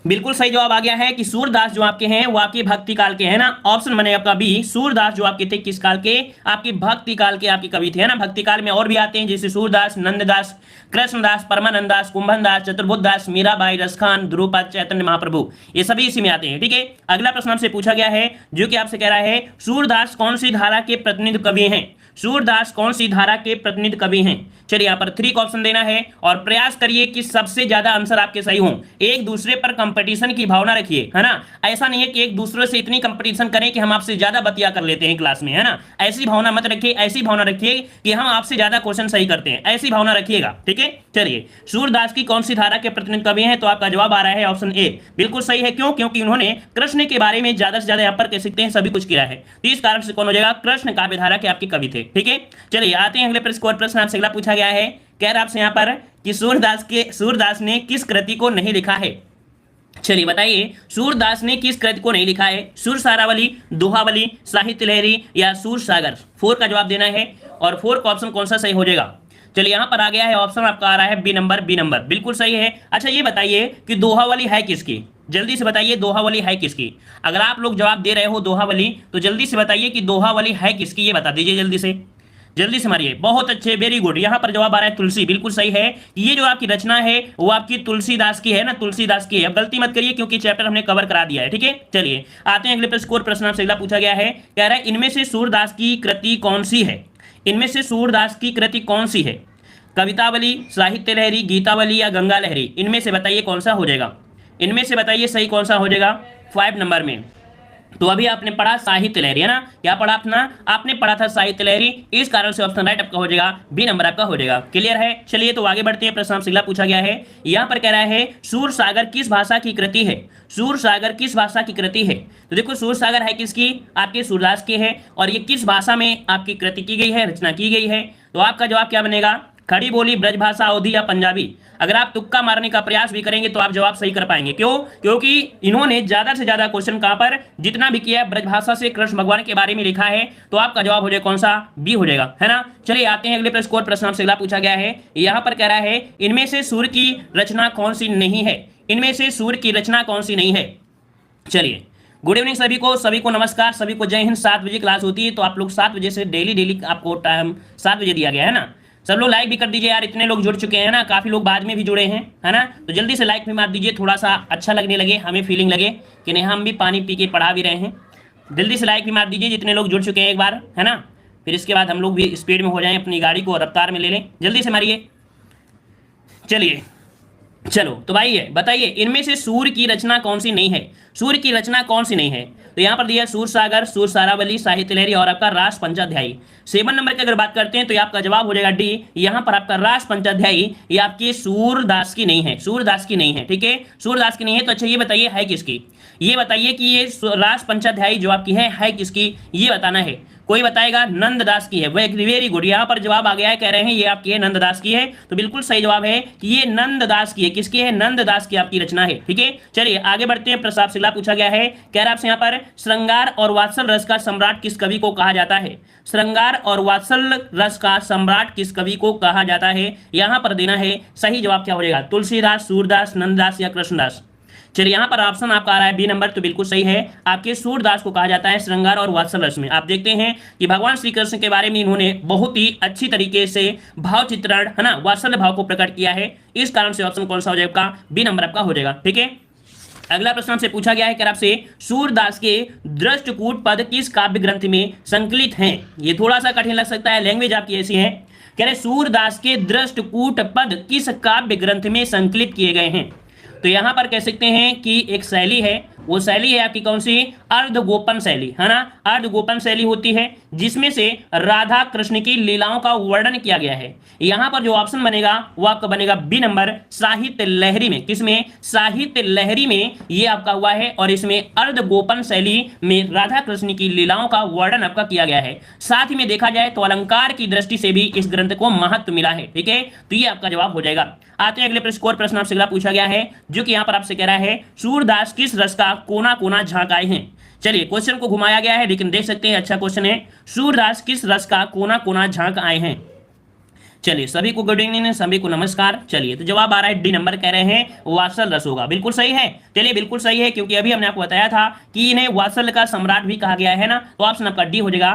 बिल्कुल सही जवाब आ गया है कि सूरदास जो आपके हैं वो आपके भक्ति काल के हैं ना, ऑप्शन बने आपका बी, सूरदास जो आपके थे किस काल के, आपके भक्ति काल के आपके कवि थे, है ना। भक्ति काल में और भी आते हैं, जैसे सूरदास, नंददास, कृष्णदास, परमानंद दास, कुंभन दास, चतुर्बुद्ध दास, मीराबाई, रसखान, ध्रुवपद, चैतन्य महाप्रभु, ये सभी इसी में आते हैं, ठीक है। अगला प्रश्न आपसे पूछा गया है जो कि आपसे कह रहा है सूरदास कौन सी धारा के प्रतिनिधि कवि हैं, सूरदास कौन सी धारा के प्रतिनिधि कवि हैं। चलिए यहाँ पर 3 का ऑप्शन देना है और प्रयास करिए कि सबसे ज्यादा आंसर आपके सही हों, एक दूसरे पर कंपटीशन की भावना रखिए, है ना, ऐसा नहीं है कि एक दूसरे से इतनी कंपटीशन करें कि हम आपसे ज्यादा बतिया कर लेते हैं क्लास में, है ना, ऐसी भावना मत रखिए, ऐसी भावना रखिए कि हम आपसे ज्यादा क्वेश्चन सही करते हैं, ऐसी भावना रखिएगा, ठीक है। चलिए सूरदास की कौन सी धारा के प्रतिनिधि कवि हैं, तो आपका जवाब आ रहा है ऑप्शन ए, बिल्कुल सही है, क्यों, क्योंकि उन्होंने कृष्ण के बारे में ज्यादा से ज्यादा यहाँ पर कह सकते हैं सभी कुछ किया है, तो इस कारण से कौन हो जाएगा, कृष्ण काव्य धारा के आपके कवि थे, ठीक है। चलिए आते हैं अगले प्रश्न आपसे अगला पूछा गया है, कह रहा आपसे यहाँ पर कि सूरदास ने किस कृति को नहीं लिखा है। चलिए बताइए सूरदास ने किस कृति को नहीं लिखा है, सुर सारावली, दोहावली, साहित्य लहरी या सूर सागर। 4 का जवाब देना है और 4 का ऑप्शन कौन सा सही हो जाएगा। चलिए यहाँ पर आ गया है ऑप्शन आपका आ रहा है बी नंबर, बिल्कुल सही है। अच्छा ये बताइए कि दोहावली है किसकी, जल्दी से बताइए दोहावली है किसकी। अगर आप लोग जवाब दे रहे हो दोहावली तो जल्दी से बताइए कि दोहावली है किसकी, ये बता दीजिए जल्दी से मारिए। बहुत अच्छे, वेरी गुड, यहाँ पर जवाब आ रहा है तुलसी, बिल्कुल सही है। ये जो आपकी रचना है वो आपकी तुलसीदास की है ना, तुलसीदास की है। अब गलती मत करिए क्योंकि चैप्टर हमने कवर करा दिया है, ठीक है। चलिए आते हैं अगले प्रश्न आपसे अगला पूछा गया है, कह रहा है इनमें से सूरदास की कृति कौन सी है, इनमें से सूरदास की कृति कौन सी है, कवितावली, साहित्य लहरी, गीतावली या गंगा लहरी, इनमें से बताइए कौन सा हो जाएगा, इनमें से बताइए सही कौन सा हो जाएगा 5 नंबर में। तो अभी आपने पढ़ा साहित्य लहरी, है ना, क्या पढ़ा अपना, आपने पढ़ा था साहित्य लहरी, इस कारण से ऑप्शन राइट आपका हो जाएगा, बी नंबर आपका हो जाएगा। क्लियर है। चलिए तो आगे बढ़ते हैं, प्रश्न आपसे अगला पूछा गया है, यहाँ पर कह रहा है सूर सागर किस भाषा की कृति है, सूर सागर किस भाषा की कृति है। तो देखो सूर सागर है किसकी, आपके सूरदास की है, और ये किस भाषा में आपकी कृति की गई है, रचना की गई है। तो आपका जवाब क्या बनेगा, खड़ी बोली, ब्रजभाषा, अवधी या पंजाबी। अगर आप तुक्का मारने का प्रयास भी करेंगे तो आप जवाब सही कर पाएंगे, क्यों, क्योंकि इन्होंने ज्यादा से ज्यादा क्वेश्चन कहां पर जितना भी किया है ब्रजभाषा से कृष्ण भगवान के बारे में लिखा है, तो आपका जवाब हो जाएगा कौन सा, बी हो जाएगा, है ना। चलिए आते हैं अगले प्रश्न आपसे अगला पूछा गया है, यहाँ पर कह रहा है इनमें से सूर की रचना कौन सी नहीं है, इनमें से सूर की रचना कौन सी नहीं है। चलिए गुड इवनिंग सभी को नमस्कार, सभी को जय हिंद। 7 बजे क्लास होती है, तो आप लोग 7 बजे से डेली आपको टाइम 7 बजे दिया गया है ना। सब लोग लाइक भी कर दीजिए यार, इतने लोग जुड़ चुके हैं ना, काफी लोग बाद में भी जुड़े हैं, है ना, तो जल्दी से लाइक भी मार दीजिए, थोड़ा सा अच्छा लगने लगे, हमें फीलिंग लगे कि नहीं हम भी पानी पी के पढ़ा भी रहे हैं। जल्दी से लाइक भी मार दीजिए जितने लोग जुड़ चुके हैं एक बार, है ना, फिर इसके बाद हम लोग भी स्पीड में हो जाएं, अपनी गाड़ी को रफ्तार में ले लें, जल्दी से मारिए। चलिए चलो तो भाई बताइए इनमें से सूर की रचना कौन सी नहीं है, सूर की रचना कौन सी नहीं है। तो यहां पर दिया सूर सागर, सूर सारावली, साहित्य लहरी और आपका रास पंचाध्यायी। 7 नंबर की अगर बात करते हैं तो आपका जवाब हो जाएगा डी, यहां पर आपका रास पंचाध्यायी ये आपकी सूरदास की नहीं है, सूरदास की नहीं है, ठीक है, सूरदास की नहीं है। तो अच्छा ये बताइए है किसकी, ये बताइए कि ये रास पंचाध्यायी जो आपकी है किसकी, ये बताना है। कोई बताएगा नंददास की है। वेरी गुड, यहाँ पर जवाब आ गया है, कह रहे हैं ये आपकी है नंददास की है, तो बिल्कुल सही जवाब है कि ये नंददास की है। किसकी है? नंददास की आपकी रचना है। ठीक है, चलिए आगे बढ़ते हैं। प्रश्न आपसे अगला पूछा गया है, कह रहा है आपसे यहाँ पर श्रृंगार और वात्सल रस का सम्राट किस कवि को कहा जाता है? श्रृंगार और वात्सल रस का सम्राट किस कवि को कहा जाता है? यहां पर देना है सही जवाब क्या हो जाएगा? तुलसीदास, सूरदास, नंददास या कृष्णदास। चलिए यहां पर ऑप्शन आपका आ रहा है बी नंबर, तो बिल्कुल सही है, आपके सूरदास को कहा जाता है श्रृंगार और वात्सल रस में। आप देखते हैं कि भगवान श्री कृष्ण के बारे में इन्होंने बहुत ही अच्छी तरीके से भाव चित्रण, है ना, वात्सल्य भाव को प्रकट किया है। इस कारण से ऑप्शन कौन सा हो जाएगा? बी नंबर आपका हो जाएगा। ठीक है, अगला प्रश्न आपसे पूछा गया है कि आपसे सूरदास के दृष्टकूट पद किस काव्य ग्रंथ में संकलित हैं? ये थोड़ा सा कठिन लग सकता है, लैंग्वेज आपकी ऐसी है। कह रहे सूरदास के दृष्टकूट पद किस काव्य ग्रंथ में संकलित किए गए हैं? तो यहां पर कह सकते हैं कि एक शैली है, वो शैली है आपकी कौन सी? अर्धगोपन शैली, है ना। अर्धगोपन शैली होती है जिसमें से राधा कृष्ण की लीलाओं का वर्णन किया गया है। यहां पर जो ऑप्शन बनेगा वो आपका बनेगा बी नंबर, साहित्य लहरी में। किसमें? साहित्य लहरी में ये आपका हुआ है, और इसमें अर्धगोपन शैली में राधा कृष्ण की लीलाओं का वर्णन आपका किया गया है। साथ ही में देखा जाए तो अलंकार की दृष्टि से भी इस ग्रंथ को महत्व मिला है। ठीक है, तो ये आपका जवाब हो जाएगा। आते हैं अगले प्रश्न आपसे अगला पूछा गया है, जो कि यहां पर आपसे कह रहा है सूरदास किस रस का कोना कोना झांकाए हैं? चलिए क्वेश्चन को घुमाया गया है, लेकिन देख सकते हैं अच्छा क्वेश्चन है। सूरदास किस रस का कोना कोना झांक आए हैं? चलिए सभी को गुड इवनिंग, सभी को नमस्कार। चलिए तो जवाब आ रहा है डी नंबर, कह रहे हैं वात्सल रस होगा। बिल्कुल सही है, चलिए बिल्कुल सही है, क्योंकि अभी हमने आपको बताया था कि इन्हें वात्सल्य का सम्राट भी कहा गया है ना। तो ऑप्शन आपका डी हो जाएगा।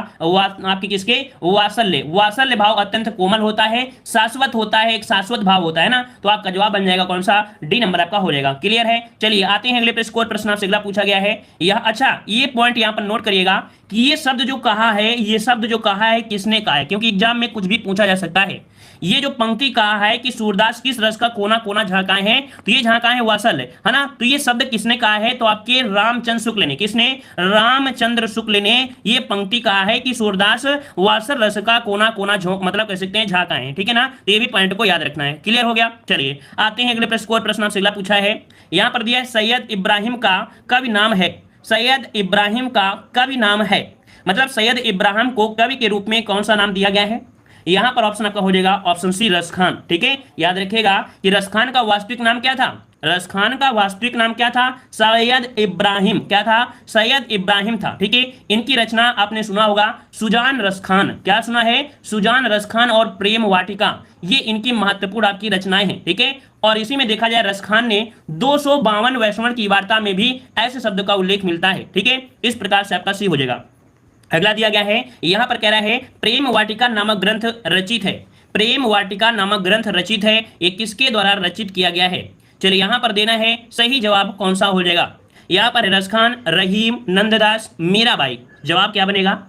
आपकी किसके? वात्सल्य। वात्सल्य भाव अत्यंत कोमल होता है, शाश्वत होता है, एक शाश्वत भाव होता है ना। तो आपका जवाब बन जाएगा कौन सा? डी नंबर आपका हो जाएगा। क्लियर है, चलिए आते हैं अगले प्रश्न आपसे अगला पूछा गया है। यह अच्छा ये पॉइंट यहाँ पर नोट करिएगा कि ये शब्द जो कहा है, ये शब्द जो कहा है किसने कहा है, क्योंकि एग्जाम में कुछ भी पूछा जा सकता है। ये जो पंक्ति कहा है कि सूरदास किस रस का कोना कोना झांकाए हैं, तो ये झांकाए हैं वात्सल्य, है ना। तो ये शब्द किसने कहा है? तो आपके रामचंद्र शुक्ल ने। किसने? रामचंद्र शुक्ल ने ये पंक्ति कहा है कि सूरदास वात्सल रस का कोना कोना झोंक, मतलब कह सकते हैं झांकाए हैं। ठीक है ना, तो ये भी पॉइंट को याद रखना है। क्लियर हो गया। चलिए आते हैं अगले प्रश्न आपसे अगला पूछा है, यहां पर दिया है सैयद इब्राहिम का कवि नाम है। सैयद इब्राहिम का कवि नाम है, मतलब सैयद इब्राहिम को कवि के रूप में कौन सा नाम दिया गया है? यहां पर ऑप्शन आपका हो जाएगा ऑप्शन सी, रसखान। ठीक है, याद रखिएगा कि रसखान का वास्तविक नाम क्या था? रसखान का वास्तविक नाम क्या था? सैयद इब्राहिम। क्या था? सैयद इब्राहिम था। ठीक है, इनकी रचना आपने सुना होगा सुजान रसखान। क्या सुना है? सुजान रसखान और प्रेम वाटिका, ये इनकी महत्वपूर्ण आपकी रचनाएं हैं। ठीक है, और इसी में देखा जाए रसखान ने 252 वैष्णव की वार्ता में भी ऐसे शब्द का उल्लेख मिलता है। ठीक है, इस प्रकार से आपका सी हो जाएगा। अगला दिया गया है, यहां पर कह रहा है प्रेम वाटिका नामक ग्रंथ रचित है। प्रेम वाटिका नामक ग्रंथ रचित है, ये किसके द्वारा रचित किया गया है? चलिए यहां पर देना है सही जवाब कौन सा हो जाएगा। यहां पर रसखान, रहीम, नंददास, मीराबाई। जवाब क्या बनेगा?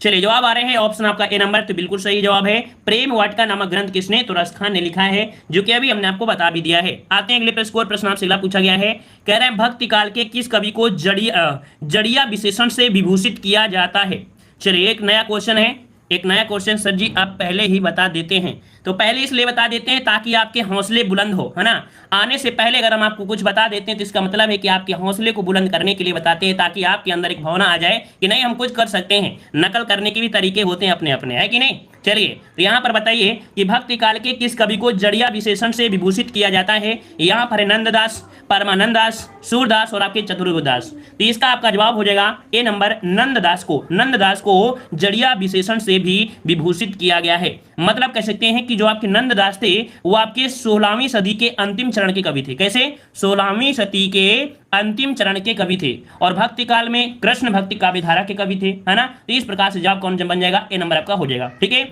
चलिए जवाब आ रहे हैं ऑप्शन आपका ए नंबर, तो बिल्कुल सही जवाब है। प्रेम वाटिका नामक ग्रंथ किसने? तो रसखान ने लिखा है, जो कि अभी हमने आपको बता भी दिया है। आते हैं अगले प्रश्न आपसे अगला पूछा गया है, कह रहे हैं भक्ति काल के किस कवि को जड़िया विशेषण से विभूषित किया जाता है? चलिए एक नया क्वेश्चन है, एक नया क्वेश्चन सर जी आप पहले ही बता देते हैं। तो पहले इसलिए बता देते हैं ताकि आपके हौसले बुलंद हो, है ना। आने से पहले अगर हम आपको कुछ बता देते हैं तो इसका मतलब है कि आपके हौसले को बुलंद करने के लिए बताते हैं, ताकि आपके अंदर एक भावना आ जाए कि नहीं हम कुछ कर सकते हैं। नकल करने के भी तरीके होते हैं अपने अपने, है कि नहीं। चलिए तो यहाँ पर बताइए कि भक्ति काल के किस कवि को जड़िया विशेषण से विभूषित किया जाता है? यहाँ पर नंददास, परमानंद दास, सूरदास और आपके चतुर्वेदास। तो इसका आपका जवाब हो जाएगा ए नंबर, नंददास को। नंददास को जड़िया विशेषण से भी विभूषित किया गया है। मतलब कह सकते हैं कि जो आपके नंददास थे वो आपके 16वीं सदी के अंतिम चरण के कवि थे। कैसे? 16वीं सदी के अंतिम चरण के कवि थे, और भक्ति काल में कृष्ण भक्ति काव्य धारा के कवि थे, है ना। तो इस प्रकार से जवाब कौन बन जाएगा? ए नंबर आपका हो जाएगा। ठीक है,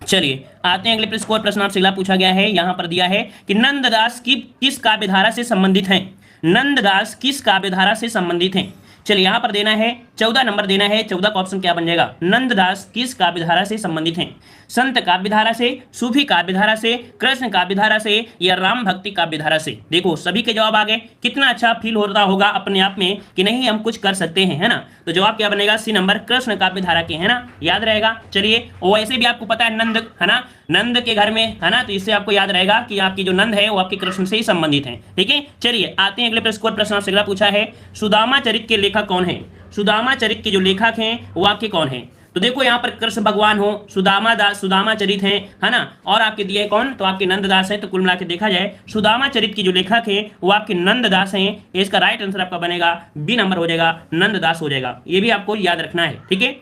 चलिए आते हैं अगले प्रश्न आपसे अगला पूछा गया है। यहां पर दिया है कि नंददास की किस काव्यधारा से संबंधित हैं? नंददास किस काव्यधारा से संबंधित हैं? चलिए यहां पर देना है 14 नंबर देना है। 14 का ऑप्शन क्या बन जाएगा? नंददास किस काव्यधारा से संबंधित हैं? संत काव्यधारा से, सूफी काव्यधारा से, कृष्ण काव्यधारा से या राम भक्ति काव्यधारा से? देखो सभी के जवाब आ गए। कितना अच्छा फील होता होगा अपने आप में कि नहीं हम कुछ कर सकते हैं, है ना। तो जवाब क्या बनेगा? सी नंबर, कृष्ण काव्यधारा के, है ना। याद रहेगा। चलिए वैसे भी आपको पता है नंद, है ना, नंद के घर में, है ना। तो इससे आपको याद रहेगा कि आपकी जो नंद है वो आपके कृष्ण से ही संबंधित है। ठीक है, चलिए आते हैं अगले प्रश्न आपसे अगला पूछा है, सुदामा चरित के लेखक कौन है? सुदामा चरित के जो लेखक हैं वो आपके कौन है? तो देखो यहाँ पर कृष्ण भगवान हो, सुदामा दास, सुदामा चरित है ना, और आपके दिए कौन, तो आपके नंददास है। तो कुल मिला के देखा जाए सुदामा चरित की जो लेखक है वो आपके नंददास हैं। इसका राइट आंसर आपका बनेगा बी नंबर हो जाएगा, नंददास हो जाएगा। ये भी आपको याद रखना है, ठीक है।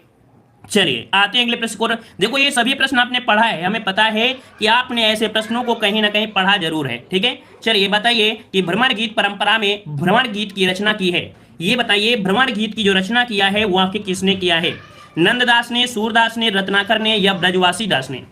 चलिए आते हैं अगले प्रश्न को। देखो ये सभी प्रश्न आपने पढ़ा है, हमें पता है कि आपने ऐसे प्रश्नों को कहीं ना कहीं पढ़ा जरूर है, ठीक है। चलिए बताइए कि भ्रमर गीत परंपरा में भ्रमर गीत की रचना की है, ये बताइए भ्रमर गीत की जो रचना किया है वो आखिर किसने किया है, नंददास ने, सूरदास ने, रत्नाकर ने या ब्रजवासी दास ने।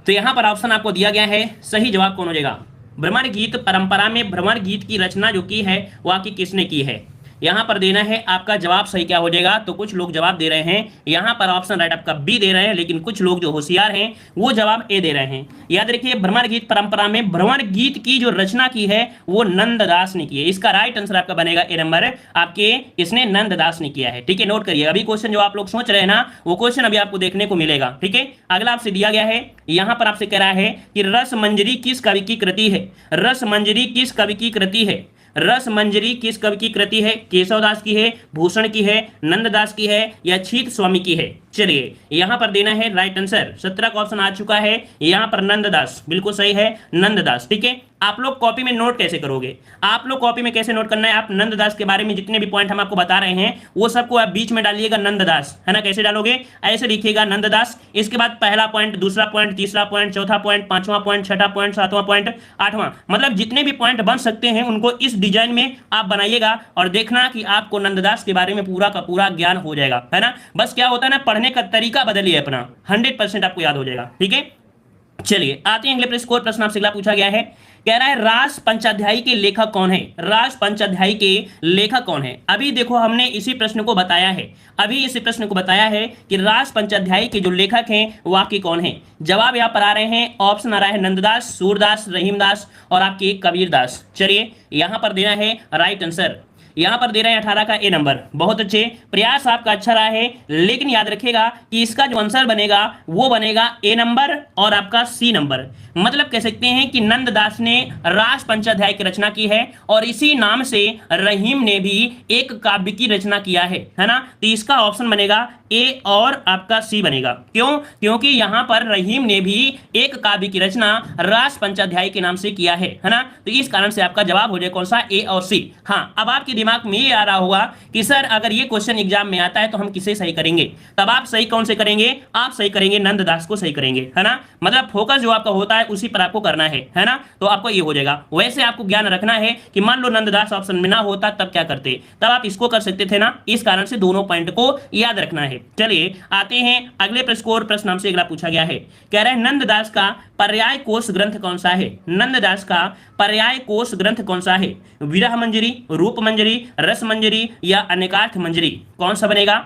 तो यहां पर ऑप्शन आपको दिया गया है, सही जवाब कौन हो जाएगा, भ्रमर गीत परंपरा में भ्रमर गीत की रचना जो की है वो आखिर किसने की है। यहां पर देना है आपका जवाब सही क्या हो जाएगा। तो कुछ लोग जवाब दे रहे हैं यहां पर ऑप्शन राइट आपका बी दे रहे हैं, लेकिन कुछ लोग जो होशियार हैं वो जवाब ए दे रहे हैं। याद रखिए भ्रमर गीत परंपरा में भ्रमर गीत की जो रचना की है वो नंददास ने की है। इसका राइट आंसर आपका बनेगा ए नंबर, आपके इसने नंददास ने किया है, ठीक है। नोट करिए अभी क्वेश्चन जो आप लोग सोच रहे हैं ना वो क्वेश्चन अभी आपको देखने को मिलेगा, ठीक है। अगला आपसे दिया गया है, यहां पर आपसे कह रहा है कि रस मंजरी किस कवि की कृति है, रस मंजरी किस कवि की कृति है, रस मंजरी किस कवि की कृति है, केशवदास की है, भूषण की है, नंददास की है या छीत स्वामी की है। चलिए यहां पर देना है राइट आंसर, 17 का ऑप्शन आ चुका है, यहां पर नंददास बिल्कुल सही है, नंददास, ठीक है। आप लोग कॉपी में नोट कैसे करोगे, आप लोग कॉपी में कैसे नोट करना है, आप नंददास के बारे में जितने भी पॉइंट हम आपको बता रहे हैं वो सबको आप बीच में डालिएगा नंददास, है ना। कैसे डालोगे, ऐसे लिखिएगा नंददास, इसके बाद पहला पॉइंट, दूसरा पॉइंट, तीसरा पॉइंट, चौथा पॉइंट, पांचवा पॉइंट, छठा पॉइंट, सातवां पॉइंट, आठवां, मतलब जितने भी पॉइंट बन सकते हैं उनको इस डिजाइन में आप बनाइएगा और देखना कि आपको नंददास के बारे में पूरा का पूरा ज्ञान हो जाएगा, है ना। बस क्या होता है ना, पढ़ने का तरीका बदलिए अपना, 100% आपको याद हो जाएगा, ठीक है। चलिए आते हैं अगले प्रश्न को। प्रश्न आपसे अगला पूछा गया है, कह रहा है रास पंचाध्यायी के लेखक कौन है, रास पंचाध्यायी के लेखक कौन है। अभी देखो हमने इसी प्रश्न को बताया है, अभी इसी प्रश्न को बताया है कि रास पंचाध्यायी के जो लेखक हैं वो आपके कौन है। जवाब यहाँ पर आ रहे हैं, ऑप्शन आ रहा है नंददास, सूरदास, रहीमदास और आपके कबीरदास। चलिए यहाँ पर देना है राइट आंसर, यहां पर दे रहे हैं 18 का ए नंबर। बहुत अच्छे, प्रयास आपका अच्छा रहा है, लेकिन याद रखिएगा कि इसका जो आंसर बनेगा वो बनेगा ए नंबर और आपका सी नंबर। मतलब कह सकते हैं कि नंददास ने रास पंचाध्याय की रचना की है और इसी नाम से रहीम ने भी एक काव्य की रचना किया है ना। तो इसका ऑप्शन बनेगा ए और आपका सी बनेगा। क्यों, क्योंकि यहां पर रहीम ने भी एक काव्य की रचना रास पंचाध्याय के नाम से किया है ना। तो इस कारण से आपका जवाब हो जाए कौन सा, ए और सी। हाँ, अब आपके दिमाग में ये आ रहा होगा कि सर अगर ये क्वेश्चन एग्जाम में आता है तो हम किसे सही करेंगे, तब आप सही कौन से करेंगे, आप सही करेंगे नंददास को सही करेंगे, है ना। मतलब फोकस जो आपका होता है उसी पर आपको करना है ना। तो आपको ये हो जाएगा। वैसे आपको ज्ञान रखना है कि मान लो नंददास ऑप्शन में ना होता तब क्या करते, तब आप इसको कर सकते थे ना। इस कारण से दोनों पॉइंट को याद रखना है। चलिए आते हैं अगले प्रश्न को। प्रश्न हमसे अगला पूछा गया है, कह रहे हैं नंददास का पर्याय कोश ग्रंथ कौन सा है, नंददास का पर्याय कोश ग्रंथ कौन सा है। विरह मंजरी, रूप मंजरी, रस मंजरी या अनेकार्थ मंजरी, कौन सा बनेगा।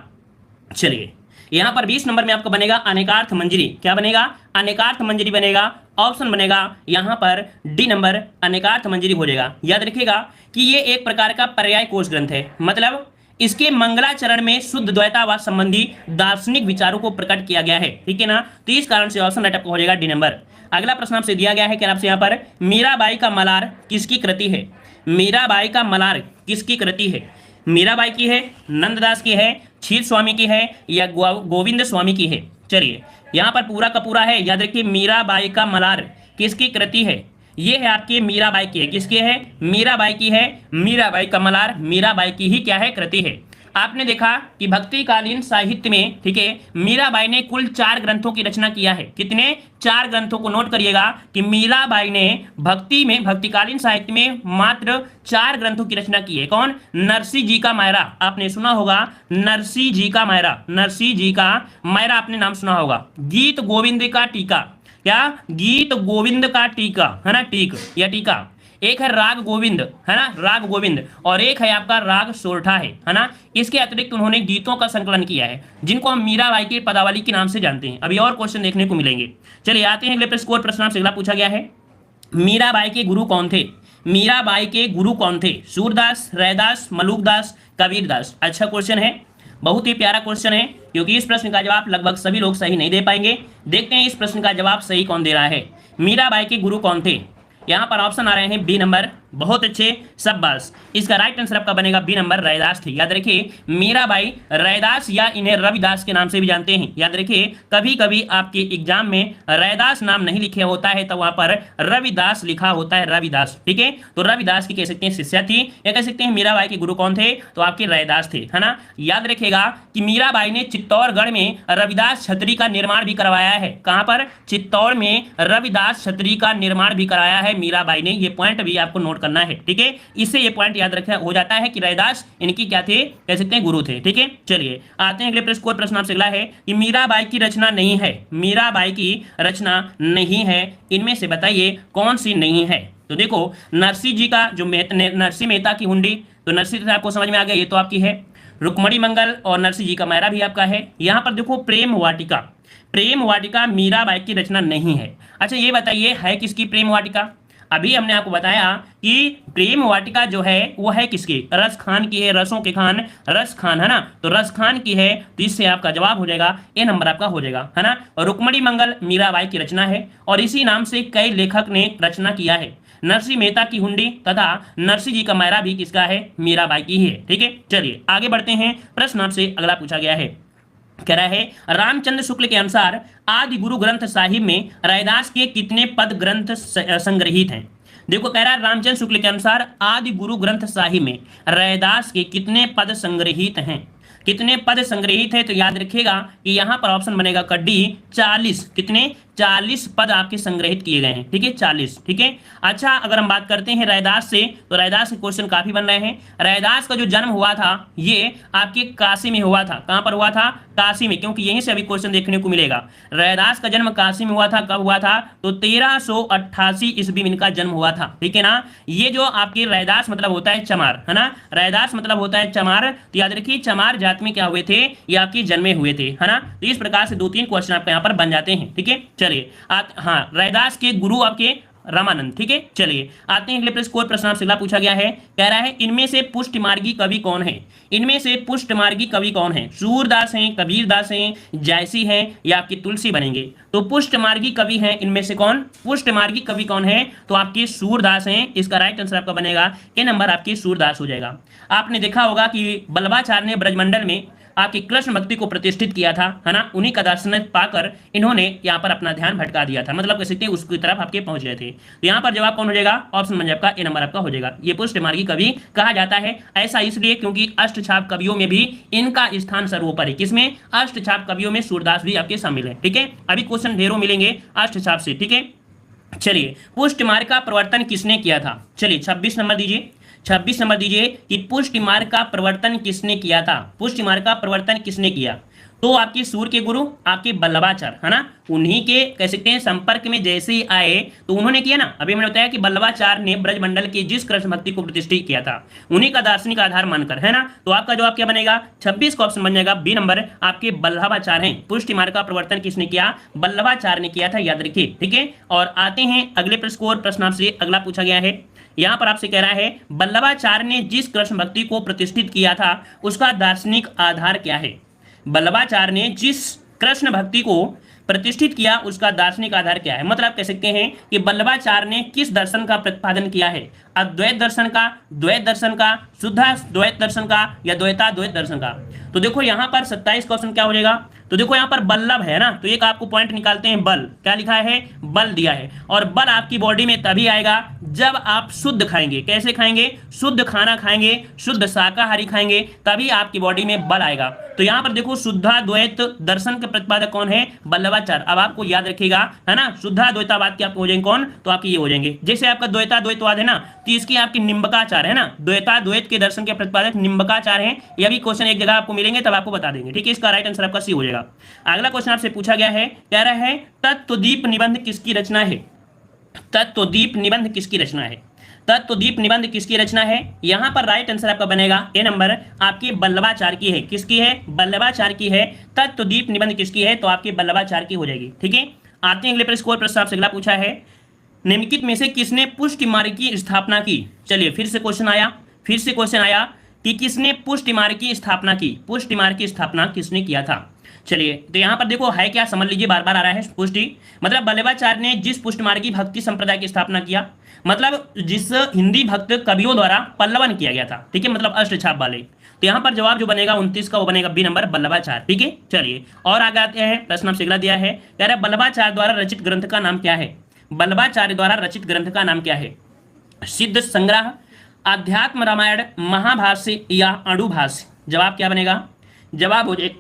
चलिए यहां पर 20 नंबर में आपका बनेगा अनेकार्थ मंजरी। क्या बनेगा, अनेकार्थ मंजरी बनेगा। ऑप्शन बनेगा यहां पर डी नंबर, अनेकार्थ मंजरी हो जाएगा। याद रखिएगा कि ये एक प्रकार का पर्याय कोश ग्रंथ है, मतलब इसके मंगलाचरण में शुद्ध द्वैतावाद संबंधी दार्शनिक विचारों को प्रकट किया गया है, ठीक है ना। तो इस कारण से ऑप्शन राइट आपको हो जाएगा डी नंबर। अगला प्रश्न आपसे दिया गया है कि आपसे यहाँ पर मीराबाई का मलार किसकी कृति है, मीराबाई का मलार किसकी कृति है। मीराबाई की है, नंददास की है, छीत स्वामी की है या गोविंद स्वामी की है। चलिए यहाँ पर पूरा का पूरा है, याद रखिए मीराबाई का मलार किसकी कृति है। ये है आपकी मीराबाई की है, किसकी है, मीराबाई की है। मीराबाई का मलार मीराबाई की ही क्या है, कृति है। आपने देखा कि भक्तिकालीन साहित्य में, ठीक है, मीराबाई ने कुल 4 ग्रंथों की रचना किया है। कितने, 4 ग्रंथों को नोट करिएगा कि मीराबाई ने भक्तिकालीन साहित्य में मात्र 4 ग्रंथों की रचना की है। कौन, नरसिंह जी का मायरा, आपने सुना होगा, नरसिंह जी का मायरा, नरसिंह जी का मायरा आपने नाम सुना होगा। गीत गोविंद का टीका, क्या, गीत गोविंद का टीका, है ना, टीक या टीका। एक है राग गोविंद, है ना, राग गोविंद, और एक है आपका राग सोरठा है ना। इसके अतिरिक्त उन्होंने गीतों का संकलन किया है जिनको हम मीराबाई के पदावली के नाम से जानते हैं। अभी और क्वेश्चन देखने को मिलेंगे। चलिए आते हैं अगले प्रश्न। प्रश्न आपसे अगला पूछा गया है, मीराबाई के गुरु कौन थे, मीराबाई के गुरु कौन थे। सूरदास, रैदास, मलुकदास, कबीरदास। अच्छा क्वेश्चन है, बहुत ही प्यारा क्वेश्चन है, क्योंकि इस प्रश्न का जवाब लगभग सभी लोग सही नहीं दे पाएंगे। देखते हैं इस प्रश्न का जवाब सही कौन दे रहा है। मीराबाई के गुरु कौन थे। यहाँ पर ऑप्शन आ रहे हैं बी नंबर, बहुत अच्छे, शाबाश। इसका राइट आंसर आपका बनेगा बी नंबर, रैदास थे। याद रखिए मीराबाई रैदास या इन्हें रविदास के नाम से भी जानते हैं। याद रखिए कभी कभी आपके एग्जाम में रैदास नाम नहीं लिखा होता है तो वहां पर रविदास लिखा होता है, रविदास। ठीक है, तो रविदास की कह सकते हैं शिष्या थी, या कह सकते हैं मीराबाई के गुरु कौन थे, तो आपके रैदास थे, है ना। याद रखिएगा कि मीराबाई ने चित्तौड़गढ़ में रविदास छतरी का निर्माण भी करवाया है। कहां पर, चित्तौड़ में रविदास छतरी का निर्माण भी कराया है मीराबाई ने। ये पॉइंट भी आपको नोट करना है, ठीक है। इससे ये पॉइंट याद रखना हो जाता है कि रैदास इनकी क्या थे, कह सकते हैं गुरु थे। ठीक है, चलिए आते हैं अगले प्रश्न। प्रश्न आपसे अगला है कि मीराबाई की रचना नहीं है, मीराबाई की रचना नहीं है, इनमें से बताइए कौन सी नहीं है। तो देखो नरसिंह जी का जो नरसिंह मेहता की हुंडी, तो नरसिंह से आपको समझ में आ गया, ये तो आपकी है। रुक्मणी मंगल और नरसिंह जी का मायरा भी आपका है। यहां पर देखो प्रेम वाटिका, प्रेम वाटिका मीराबाई की रचना नहीं है। अच्छा ये बताइए है किसकी प्रेम वाटिका। अभी हमने आपको बताया कि प्रेम वाटिका जो है वो है किसकी, रस खान की है, रसों के खान रस खान, है ना। तो रस खान की है, तो इससे आपका जवाब हो जाएगा ए नंबर आपका हो जाएगा, है ना। और रुक्मणी मंगल मीराबाई की रचना है और इसी नाम से कई लेखक ने रचना किया है। नरसिंह मेहता की हुंडी तथा नरसिंह जी का मायरा भी किसका है, मीराबाई की ही है। ठीक है, चलिए आगे बढ़ते हैं। प्रश्न आपसे अगला पूछा गया है, कह रहा है रामचंद्र शुक्ल के अनुसार आदि गुरु ग्रंथ साहिब में रैदास के कितने पद ग्रंथ संग्रहित हैं। देखो कह रहा है रामचंद्र शुक्ल के अनुसार आदि गुरु ग्रंथ साहिब में रैदास के कितने पद संग्रहित हैं, कितने पद संग्रहित है। तो याद रखिएगा कि यहां पर ऑप्शन बनेगा कड्डी 40, कितने 40 पद आपके संग्रहित किए गए हैं। ठीक है 40, ठीक है। अच्छा अगर हम बात करते हैं रैदास से, तो रैदास के क्वेश्चन काफी बन रहे हैं। रैदास का जो जन्म हुआ था ये आपके काशी में हुआ था। कहां पर हुआ था, काशी में, क्योंकि यहीं से अभी क्वेश्चन देखने को मिलेगा। रैदास का जन्म काशी में हुआ था। कब हुआ था, तो 1388 ईस्वी में इनका जन्म हुआ था। ठीक है ना। ये जो आपके रैदास मतलब होता है चमार, है ना। रैदास मतलब होता है चमार। तो याद रखिए चमार जात में क्या हुए थे, ये आपके जन्मे हुए थे, है ना। तो इस प्रकार से 2-3 क्वेश्चन आपके यहाँ पर बन जाते हैं। ठीक है, चलिए हाँ रैदास के गुरु आपके रामानंद। ठीक है, चलिए आते हैं अगले प्रश्न को। प्रश्न आपसे अगला पूछा गया है, कह रहा है इनमें से पुष्टमार्गी कवि कौन है। इनमें से पुष्टमार्गी कवि कौन है, सूरदास हैं, कबीरदास हैं, जायसी हैं, या आपकी तुलसी बनेंगे। तो पुष्टमार्गी कवि हैं इनमें से कौन, पुष्टमार्गी कवि कौन है, तो आपके सूरदास हैं। इसका राइट आंसर आपका बनेगा ए नंबर, आपकी सूरदास हो जाएगा। आपने देखा होगा कि बल्लभाचार्य ने ब्रजमंडल में आपकी कृष्ण भक्ति को प्रतिष्ठित किया था, है ना। उन्हीं का दर्शन पाकर इन्होंने यहाँ पर अपना ध्यान भटका दिया था, मतलब कह सकते हैं उसकी तरफ आपके पहुंच गए थे। तो यहाँ पर जवाब कौन हो जाएगा, ऑप्शन बन जाएगा ए नंबर आपका हो जाएगा। ये पुष्टमार्गी कवि कहा जाता है, ऐसा इसलिए क्योंकि अष्टछाप कवियों में भी इनका स्थान सर्वोपर है। किसमें, अष्टछाप कवियों में सूरदास भी आपके शामिल है। ठीक है, अभी क्वेश्चन ढेरों मिलेंगे अष्टछाप से। ठीक है, चलिए पुष्टमार्ग का प्रवर्तन किसने किया था। चलिए 26 नंबर दीजिए, 26 नंबर दीजिए कि पुष्ट मार्ग का प्रवर्तन किसने किया था। पुष्ट मार्ग का प्रवर्तन किसने किया, तो आपके सूर्य के गुरु आपके बल्लभाचार्य, है ना। उन्हीं के कह सकते हैं संपर्क में जैसे ही आए तो उन्होंने किया ना। अभी मैंने बताया कि बल्लभाचार्य ने ब्रजमंडल की जिस कृष्ण भक्ति को प्रतिष्ठित किया था उन्हीं का दार्शनिक आधार मानकर, है ना। तो आपका जवाब क्या बनेगा, 26 का ऑप्शन बन जाएगा बी नंबर, आपके बल्लभाचार्य हैं। पुष्ट मार्ग का प्रवर्तन किसने किया, बल्लभाचार्य ने किया था, याद रखिए। ठीक है, और आते हैं अगले प्रश्न को। प्रश्न आपसे अगला पूछा गया है, यहां पर आपसे कह रहा है बल्लभाचार्य ने जिस कृष्ण भक्ति को प्रतिष्ठित किया था उसका दार्शनिक आधार क्या है। बल्लभाचार्य ने जिस कृष्ण भक्ति को प्रतिष्ठित किया उसका दार्शनिक आधार क्या है। मतलब कह सकते हैं कि बल्लभाचार्य ने किस दर्शन का प्रतिपादन किया है, अद्वैत दर्शन का, द्वैत दर्शन का, शुद्धाद्वैत दर्शन का, या द्वैताद्वैत दर्शन का। तो देखो यहाँ पर 27 का ऑप्शन क्या हो जाएगा, तो देखो यहाँ पर बल्लभ है ना, तो एक आपको पॉइंट निकालते हैं, बल क्या लिखा है, बल दिया है। और बल आपकी बॉडी में तभी आएगा जब आप शुद्ध खाएंगे। कैसे खाएंगे, शुद्ध खाना खाएंगे, शुद्ध शाकाहारी खाएंगे, तभी आपकी बॉडी में बल आएगा। तो यहाँ पर देखो शुद्धाद्वैत दर्शन के प्रतिपादक कौन है, बल्लभाचार्य। अब आपको याद रखिएगा, है ना, शुद्धाद्वैतावाद के आपको हो जाएंगे कौन, तो आपके ये हो जाएंगे। जैसे आपका द्वैताद्वैतवाद है ना, तो इसकी आपकी निम्बकाचार्य है ना, द्वैताद्वैत के दर्शन के प्रतिपादक निम्बकाचार्य हैं। यह भी क्वेश्चन एक जगह आपको मिलेंगे तब आपको बता देंगे। ठीक है, इसका राइट आंसर आपका सी हो जाएगा। अगला क्वेश्चन आपसे पूछा गया है, कह रहा है तत्वदीप निबंध किसकी रचना है। तत्वदीप निबंध किसकी रचना है, तत्वदीप निबंध किसकी रचना है। यहां पर राइट आंसर आपका बनेगा ए नंबर, आपके बल्लभाचार्य की है। किसकी है, बल्लभाचार्य की है। तत्वदीप निबंध किसकी है, तो आपके बल्लभाचार्य की हो जाएगी। ठीक है, आते हैं अगले प्रश्न। प्रश्न आपसे अगला पूछा है, निम्नलिखित में से किसने पुष्ट मार्ग की स्थापना की। चलिए फिर से क्वेश्चन आया, कि किसने पुष्टि मार्ग की स्थापना की, पुष्टि मार्ग की स्थापना किसने किया था। चलिए तो यहाँ पर देखो है क्या, समझ लीजिए, बार बार आ रहा है पुष्टि, मतलब वल्लभाचार्य ने जिस पुष्टि मार्ग की भक्ति संप्रदाय की स्थापना किया, मतलब जिस हिंदी भक्त कवियों द्वारा पल्लवन किया गया था, ठीक है, मतलब अष्टछाप वाले। तो यहाँ पर जवाब जो बनेगा 29 का वो बनेगा बी नंबर, वल्लभाचार्य। ठीक है, चलिए और आगे आते हैं, प्रश्न आपसे अगला दिया है, कह रहा है वल्लभाचार्य द्वारा रचित ग्रंथ का नाम क्या है। वल्लभाचार्य द्वारा रचित ग्रंथ का नाम क्या है। सिद्ध संग्रह, अध्यात्म रामायण, महाभाष्य या अणुभाष्य। जवाब क्या बनेगा, जवाब हो जाए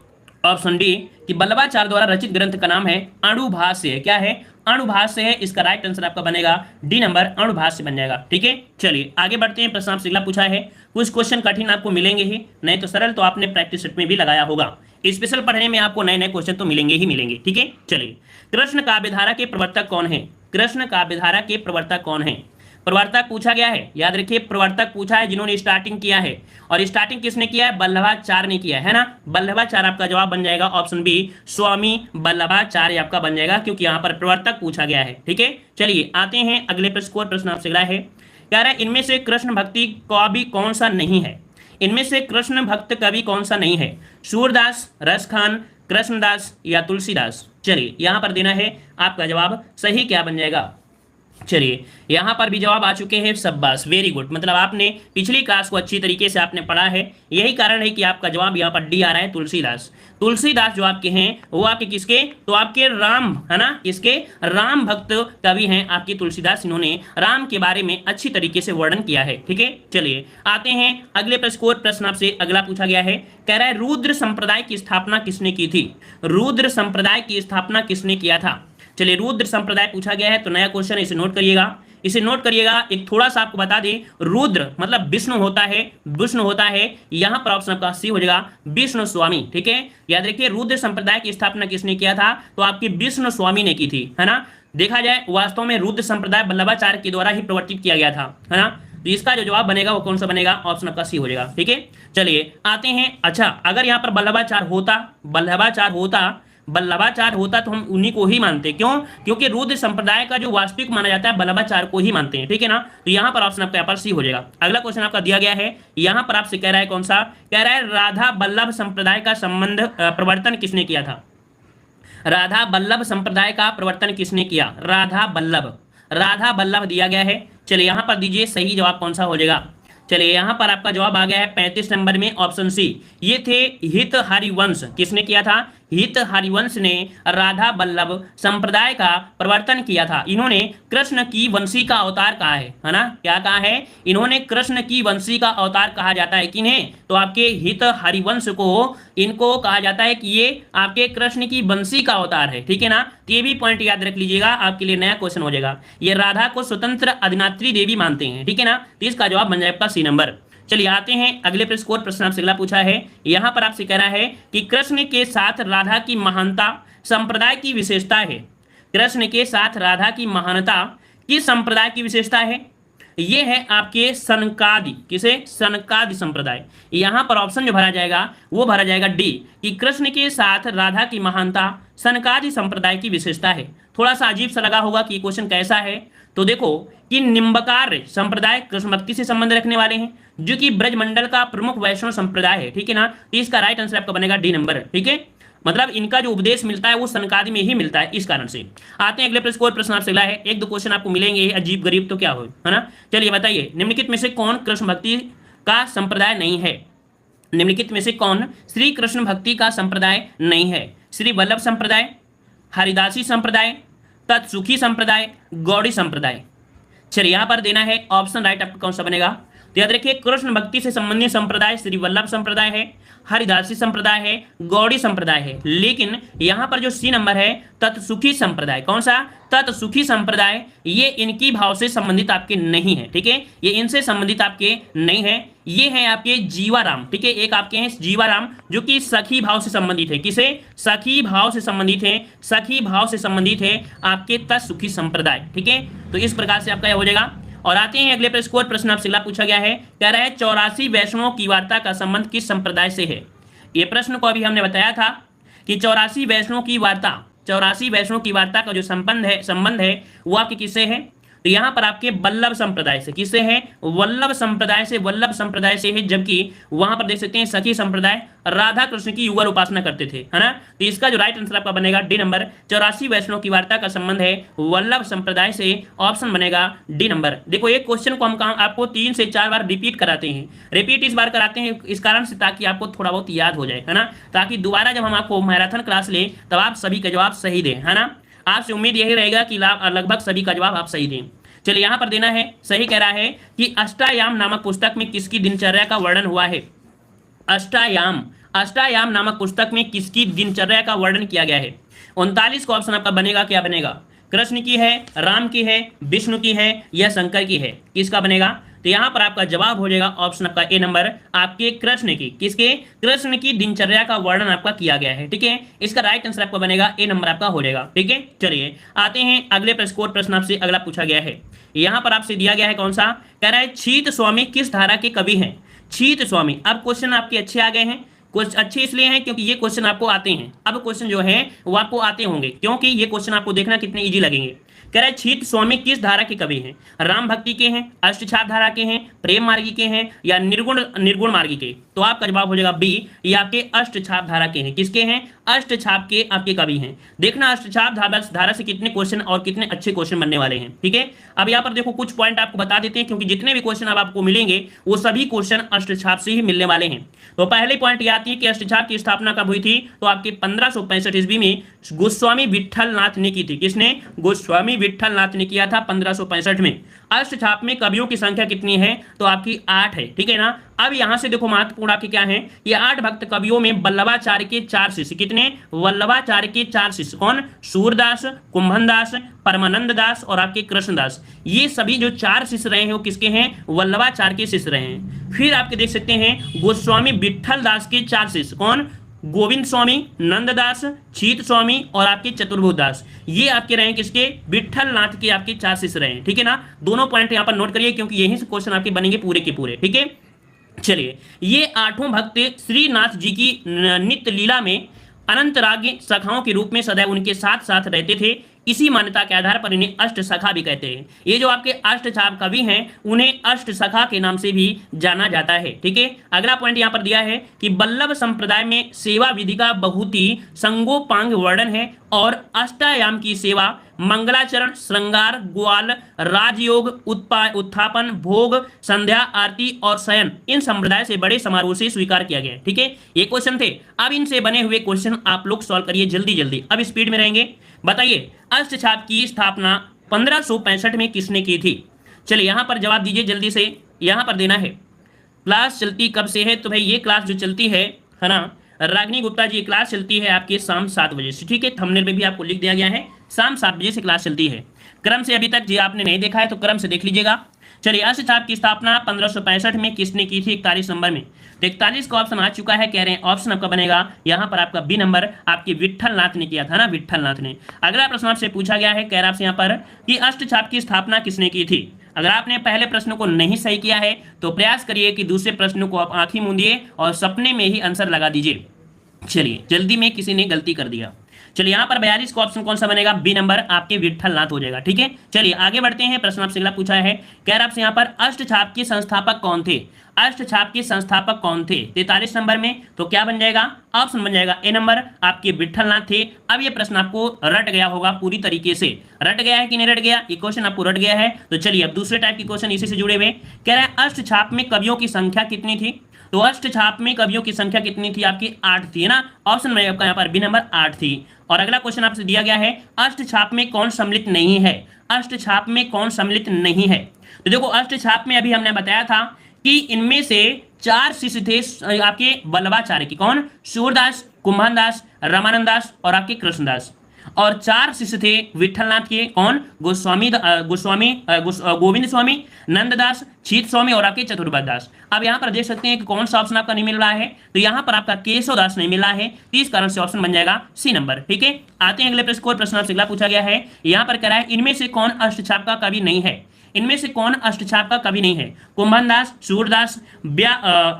ऑप्शन डी कि वल्लभाचार्य द्वारा रचित ग्रंथ का नाम है अणुभाष्य। क्या है, अणुभाष्य है। इसका राइट आंसर आपका बनेगा डी नंबर, अणुभाष्य बन जाएगा। ठीक है, चलिए आगे बढ़ते हैं। प्रश्न आपसे अगला पूछा है, कुछ क्वेश्चन कठिन आपको मिलेंगे ही, नहीं तो सरल तो आपने प्रैक्टिस सेट में भी लगाया होगा। स्पेशल पढ़ने में आपको नए नए क्वेश्चन तो मिलेंगे ही मिलेंगे। ठीक है, चलिए कृष्ण काव्यधारा के प्रवर्तक कौन है। कृष्ण काव्यधारा के प्रवर्तक कौन है। प्रवर्तक पूछा गया है, याद रखिए प्रवर्तक पूछा है, जिन्होंने स्टार्टिंग किया है, और स्टार्टिंग किसने किया है, वल्लभाचार्य ने किया है ना। वल्लभाचार्य आपका जवाब बन जाएगा ऑप्शन बी, स्वामी वल्लभाचार्य आपका बन जाएगा, क्योंकि यहाँ पर प्रवर्तक पूछा गया है। ठीक है, चलिए आते हैं अगले प्रश्न को। प्रश्न आपसे अगला है, कह रहा है इनमें से कृष्ण भक्ति कवि कौन सा नहीं है। इनमें से कृष्ण भक्त कवि कौन सा नहीं है। सूरदास, रसखान, कृष्णदास या तुलसीदास। चलिए यहाँ पर देना है आपका जवाब, सही क्या बन जाएगा। चलिए यहाँ पर भी जवाब आ चुके हैं, शाबाश, वेरी गुड, मतलब आपने पिछली क्लास को अच्छी तरीके से आपने पढ़ा है, यही कारण है कि आपका जवाब यहाँ पर डी आ रहा है, तुलसीदास। तुलसीदास जो आपके हैं वो आपके किसके, तो आपके राम है ना, किसके, राम भक्त कवि हैं आपके तुलसीदास। इन्होंने राम के बारे में अच्छी तरीके से वर्णन किया है। ठीक है, चलिए आते हैं अगले प्रश्न को। प्रश्न आपसे अगला पूछा गया है, कह रहा है रुद्र संप्रदाय की स्थापना किसने की थी। रुद्र संप्रदाय की स्थापना किसने किया था। चलिए रुद्र संप्रदाय पूछा गया है, तो नया क्वेश्चन है, इसे नोट करिएगा, इसे नोट करिएगा। एक थोड़ा सा आपको बता दें, रुद्र मतलब विष्णु होता है, विष्णु होता है। यहाँ पर ऑप्शन आपका सी हो जाएगा, विष्णु स्वामी। ठीक है, याद रखिए रुद्र संप्रदाय की स्थापना किसने किया था, तो आपके विष्णु स्वामी ने की थी, है ना। देखा जाए वास्तव में रुद्र संप्रदाय वल्लभाचार्य के द्वारा ही प्रवर्तित किया गया था, है ना। तो इसका जो जवाब बनेगा वो कौन सा बनेगा, ऑप्शन आपका सी हो जाएगा। ठीक है, चलिए आते हैं। अच्छा, अगर यहाँ पर वल्लभाचार्य होता तो हम उन्हीं को ही मानते। क्यों, क्योंकि रुद्र संप्रदाय का जो वास्तविक माना जाता है वल्लभाचार्य को ही मानते हैं। ठीक है ना, तो यहाँ पर ऑप्शन आपका यहाँ पर सी हो जाएगा। अगला क्वेश्चन आपका दिया गया है, यहाँ पर आपसे कह रहा है कौन सा, कह रहा है राधा वल्लभ संप्रदाय का संबंध प्रवर्तन किसने किया था। राधा वल्लभ संप्रदाय का प्रवर्तन किसने किया, राधा वल्लभ दिया गया है। चलिए यहाँ पर दीजिए सही जवाब कौन सा हो जाएगा। चलिए यहाँ पर आपका जवाब आ गया है 35 नंबर में, ऑप्शन सी। ये थे हित हरिवंश। किसने किया था, हित हरिवंश ने राधा वल्लभ संप्रदाय का प्रवर्तन किया था। इन्होंने कृष्ण की वंशी का अवतार कहा है ना, क्या कहा है, इन्होंने कृष्ण की वंशी का अवतार कहा जाता है। किन्हें, तो आपके हित हरिवंश को, इनको कहा जाता है कि ये आपके कृष्ण की वंशी का अवतार है। ठीक है ना, तो ये भी पॉइंट याद रख लीजिएगा, आपके लिए नया क्वेश्चन हो जाएगा। ये राधा को स्वतंत्र अधिनात्री देवी मानते हैं। ठीक है ना, तो इसका जवाब बन जाएगा सी नंबर। चलिए आते हैं अगले प्रश्न को। प्रश्न आपसे अगला पूछा है, यहाँ पर आपसे कह रहा है कि कृष्ण के साथ राधा की महानता संप्रदाय की विशेषता है। कृष्ण के साथ राधा की महानता किस संप्रदाय की विशेषता है, ये है आपके सनकादि। किसे, सनकादि संप्रदाय। यहाँ पर ऑप्शन जो भरा जाएगा वो भरा जाएगा डी, कि कृष्ण के साथ राधा की महानता सनकादि संप्रदाय की विशेषता है। थोड़ा सा अजीब सा लगा होगा कि क्वेश्चन कैसा है, तो देखो कि निम्बकार संप्रदाय कृष्ण भक्ति से संबंध रखने वाले हैं, जो कि ब्रजमंडल का प्रमुख वैष्णव संप्रदाय है। ठीक है ना, तो इसका राइट आंसर आपका बनेगा डी नंबर। ठीक है, मतलब इनका जो उपदेश मिलता है वो सनकादि में ही मिलता है, इस कारण से। आते हैं अगले प्रश्न को। प्रश्न आपसे अगला है, एक दो क्वेश्चन आपको मिलेंगे अजीब गरीब तो क्या हो, है ना। चलिए बताइए, निम्नलिखित में से कौन कृष्ण भक्ति का संप्रदाय नहीं है। निम्नलिखित में से कौन श्री कृष्ण भक्ति का संप्रदाय नहीं है। श्री वल्लभ संप्रदाय, हरिदासी संप्रदाय, तत्सुखी संप्रदाय, गौड़ी संप्रदाय। चलिए यहाँ पर देना है ऑप्शन राइट आपका कौन सा बनेगा, तो याद रखिए कृष्ण भक्ति से संबंधित संप्रदाय श्री वल्लभ संप्रदाय है, हरिदासी संप्रदाय है, गौड़ी संप्रदाय है। लेकिन यहाँ पर जो सी नंबर है तत्सुखी संप्रदाय, कौन सा, तत्सुखी संप्रदाय, ये इनकी भाव से संबंधित आपके नहीं है। ठीक है, ये इनसे संबंधित आपके नहीं है। ये है आपके जीवाराम। ठीक है, एक आपके हैं जीवाराम जो कि सखी भाव से संबंधित है। किसे, सखी भाव से संबंधित है, सखी भाव से संबंधित है आपके तत्सुखी संप्रदाय। ठीक है, तो इस प्रकार से आपका यह हो जाएगा। और आते हैं अगले प्रश्न को। प्रश्न आपसे अगला पूछा गया है, कह रहा है 84 वैष्णवों की वार्ता का संबंध किस संप्रदाय से है। ये प्रश्न को अभी हमने बताया था कि 84 वैष्णवों की वार्ता का जो संबंध है वो आपके किससे है, तो यहाँ पर आपके वल्लभ संप्रदाय से, किससे है? वल्लभ संप्रदाय से, वल्लभ संप्रदाय से है, जबकि वहां पर देख सकते हैं सखी संप्रदाय राधा कृष्ण की युगल उपासना करते थे, है ना। तो इसका जो राइट आंसर आपका बनेगा डी नंबर, 84 वैष्णव की वार्ता का संबंध है वल्लभ संप्रदाय से, ऑप्शन बनेगा डी नंबर। देखो एक क्वेश्चन को हम आपको 3 से 4 बार रिपीट कराते हैं, रिपीट इस बार कराते हैं इस कारण से ताकि आपको थोड़ा बहुत याद हो जाए, है ना, ताकि दोबारा जब हम आपको मैराथन क्लास ले तब आप सभी का जवाब सही दें, है ना। आपसे उम्मीद यही रहेगा कि लगभग सभी का जवाब आप सही दें। चलिए यहां पर देना है, सही कह रहा है कि अष्टायाम नामक पुस्तक में किसकी दिनचर्या का वर्णन हुआ है? अष्टायाम, अष्टायाम नामक पुस्तक में किसकी दिनचर्या का वर्णन किया गया है? 39 का ऑप्शन आपका बनेगा, क्या बनेगा? कृष्ण की है, राम की है, विष्णु की है या शंकर की है? किसका बनेगा? तो यहां पर आपका जवाब हो जाएगा ऑप्शन आपका ए नंबर, आपके कृष्ण की। किसके? कृष्ण की दिनचर्या का वर्णन आपका किया गया है, ठीक है। इसका राइट आंसर आपका बनेगा ए नंबर आपका हो जाएगा, ठीक है। चलिए आते हैं अगले प्रश्न आपसे अगला पूछा गया है, यहां पर आपसे दिया गया है कौन सा? कह रहा है छीत स्वामी किस धारा के कवि हैं? छीत स्वामी। अब क्वेश्चन आपके अच्छे आ गए हैं, कुछ अच्छे इसलिए हैं क्योंकि ये क्वेश्चन आपको आते हैं। अब क्वेश्चन जो है वो आपको आते होंगे क्योंकि ये क्वेश्चन आपको देखना कितने इजी लगेंगे। कह रहा है छीत स्वामी किस धारा के कवि हैं? राम भक्ति के हैं, अष्टछाप धारा के हैं, प्रेम मार्गी के हैं या निर्गुण मार्गी के? तो आपका जवाब हो जाएगा बी, ये आपके अष्टछाप धारा के हैं। किसके हैं? अष्टछाप के आपके कवि हैं। देखना अष्टछाप धारा से कितने क्वेश्चन और कितने अच्छे क्वेश्चन बनने वाले हैं, ठीक है। अब यहाँ पर देखो कुछ पॉइंट आपको बता देते हैं क्योंकि जितने भी क्वेश्चन अब आपको मिलेंगे वो सभी क्वेश्चन अष्टछाप से ही मिलने वाले हैं। तो पहले पॉइंट ये आती है कि अष्टछाप की स्थापना कब हुई थी? तो आपके 1565 ईस्वी में गोस्वामी विट्ठल नाथ ने की थी। किसने? गोस्वामी विट्ठल नाथ ने किया था 1565 में। अष्टछाप में कवियों की संख्या कितनी है? तो आपकी 8 है, ठीक है ना। अब यहां से देखो महत्वपूर्ण आपके क्या है, ये 8 भक्त कवियों में वल्लभाचार्य के 4 शिष्य। कितने? वल्लभाचार्य के 4 शिष्य। कौन? सूरदास, कुंभनदास, परमानंद दास और आपके कृष्णदास। ये सभी जो 4 शिष्य रहे हैं वो किसके हैं? वल्लभाचार्य के शिष्य रहे हैं। फिर आपके देख सकते हैं गोस्वामी विट्ठल दास के 4 शिष्य। कौन? गोविंद स्वामी, नंददास, छीत स्वामी और आपके चतुर्भुज दास। ये आपके रहे किसके? विट्ठल नाथ के आपके 4 शिष्य रहे, ठीक है ना। दोनों पॉइंट यहां पर नोट करिए क्योंकि यही से क्वेश्चन आपके बनेंगे पूरे के पूरे, ठीक है। चलिए ये 8 भक्त श्रीनाथ जी की नित्य लीला में अनंत राग सखाओं के रूप में सदैव उनके साथ साथ रहते थे। इसी मान्यता के आधार पर इन्हें अष्ट सखा भी कहते हैं। ये जो आपके अष्टछाप कवि हैं उन्हें अष्ट सखा के नाम से भी जाना जाता है, ठीक है। अगला पॉइंट यहां पर दिया है कि वल्लभ संप्रदाय में सेवा विधि का बहुत ही संगोपांग वर्णन है और अष्टायाम की सेवा मंगलाचरण, श्रृंगार, ग्वाल, राजयोग, उत्थापन, भोग, संध्या, आरती और शयन इन संप्रदाय से बड़े समारोह से स्वीकार किया गया, ठीक है। ये क्वेश्चन थे। अब इनसे बने हुए क्वेश्चन आप लोग सॉल्व करिए जल्दी जल्दी, अब स्पीड में रहेंगे। बताइए अष्टछाप की स्थापना 1565 में किसने की थी? चलिए यहां पर जवाब दीजिए जल्दी से। यहां पर देना है क्लास चलती कब से है? तो भाई ये क्लास जो चलती है ना, रागिनी गुप्ता जी क्लास चलती है आपके शाम 7 बजे से, ठीक है। थंबनेल में भी आपको लिख दिया गया है शाम 7 बजे से क्लास चलती है। क्रम से अभी तक जी आपने नहीं देखा है तो क्रम से देख लीजिएगा। चलिए अष्टछाप की स्थापना 1565 में किसने की थी? 41 नंबर में। तो 41 का ऑप्शन आ चुका है, कह रहे हैं ऑप्शन आपका बनेगा यहां पर आपका बी नंबर, आपके विट्ठल नाथ ने किया था ना, विट्ठल नाथ ने। अगला प्रश्न आपसे पूछा गया है, कह रहा आपसे यहां पर कि अष्टछाप की स्थापना किसने की थी? अगर आपने पहले प्रश्न को नहीं सही किया है तो प्रयास करिए कि दूसरे प्रश्न को आप आंखें मूंदिए और सपने में ही आंसर लगा दीजिए। चलिए जल्दी में किसी ने गलती कर दिया। चलिए यहां पर 42 का ऑप्शन कौन सा बनेगा? बी नंबर, आपके विट्ठल नाथ हो जाएगा, ठीक है। चलिए आगे बढ़ते हैं। प्रश्न आपसे अगला पूछा है, कह रहा आपसे यहां पर अष्टछाप के संस्थापक कौन थे? अष्टछाप के संस्थापक कौन थे? 43 नंबर में। तो क्या बन जाएगा? ऑप्शन बन जाएगा ए नंबर, आपके विट्ठल नाथ थे। अब ये प्रश्न आपको रट गया होगा पूरी तरीके से। रट गया है कि नहीं रट गया? ये क्वेश्चन आपको रट गया है। तो चलिए अब दूसरे टाइप के क्वेश्चन इसी से जुड़े हुए। कह रहा है अष्टछाप में कवियों की संख्या कितनी थी? तो अष्टछाप में कवियों की संख्या कितनी थी? आपकी 8 थी, है ना। ऑप्शन में आपका यहाँ पर बी नंबर 8 थी। और अगला क्वेश्चन आपसे दिया गया है, अष्टछाप में कौन सम्मिलित नहीं है? अष्टछाप में कौन सम्मिलित नहीं है? तो देखो अष्टछाप में अभी हमने बताया था कि इनमें से 4 शिष्य थे आपके वल्लभाचार्य की। कौन? सूरदास, कुंभनदास, रामानंद दास और आपके कृष्णदास। और 4 शिष्य थे विट्ठलनाथ के। कौन? गोविंद स्वामी, नंददास, छीत स्वामी और आपके चतुर्भुज दास। अब यहां पर देख सकते हैं कि कौन सा ऑप्शन आपका नहीं मिल रहा है, तो यहां पर आपका केशव दास नहीं मिला है, तो इस कारण से ऑप्शन बन जाएगा सी नंबर, ठीक है। आते हैं अगले प्रश्न आपसे अगला पूछा गया है, यहां पर कह रहा है इनमें से कौन अष्टछाप का कवि नहीं है? इनमें से कौन अष्टछाप का कवि नहीं है? कुंभनदास, सूरदास,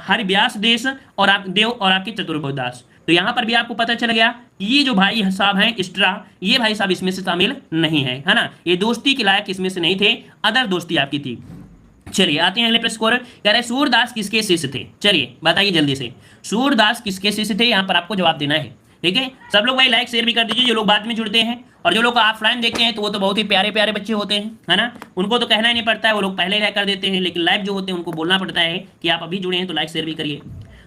हरिव्यास देश और आप देव और आपके चतुर्भुज दास। तो यहां पर भी आपको पता चल गया ये जो भाई साहब हैं स्ट्रा, ये भाई साहब इसमें से शामिल नहीं है, है ना, ये दोस्ती के लायक इसमें से नहीं थे, अदर दोस्ती आपकी थी। चलिए आते हैं अगले प्रश्न को, कह रहे सूरदास किसके शिष्य थे? चलिए बताइए जल्दी से, सूरदास किसके शिष्य थे? यहां पर आपको जवाब देना है, ठीक है। सब लोग भाई लाइक शेयर भी कर दीजिए, जो लोग बाद में जुड़ते हैं, और जो लोग ऑफलाइन देखते हैं तो वो तो बहुत ही प्यारे प्यारे बच्चे होते हैं, है ना, उनको तो कहना ही नहीं पड़ता है, वो लोग पहले लाइक कर देते हैं, लेकिन लाइव जो होते हैं उनको बोलना पड़ता है कि आप अभी जुड़े हैं तो लाइक शेयर भी करिए,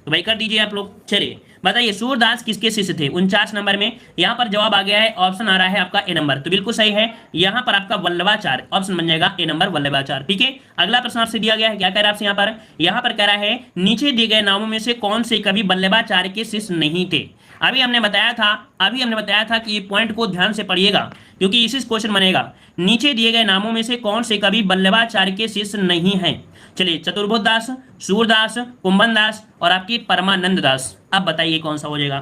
तो भाई कर दीजिए आप लोग। चलिए बताइए सूरदास किसके शिष्य थे? 49 नंबर में यहाँ पर जवाब आ गया है, ऑप्शन आ रहा है आपका ए नंबर, तो बिल्कुल सही है, यहाँ पर आपका वल्लभाचार्य ऑप्शन बन जाएगा ए नंबर वल्लभाचार्य, ठीक है। अगला प्रश्न आपसे दिया गया है, क्या कह रहा है आपसे यहाँ पर कह रहा है नीचे दिए गए नामों में से कौन से कवि वल्लभाचार्य के शिष्य नहीं थे? अभी हमने बताया था कि ये पॉइंट को ध्यान से पढ़िएगा क्योंकि इसी क्वेश्चन बनेगा। नीचे दिए गए नामों में से कौन से कवि वल्लभाचार्य के शिष्य नहीं हैं? चलिए चतुर्बुद्ध दास, सूरदास, कुंभन दास और आपकी परमानंद दास। अब बताइए कौन सा हो जाएगा?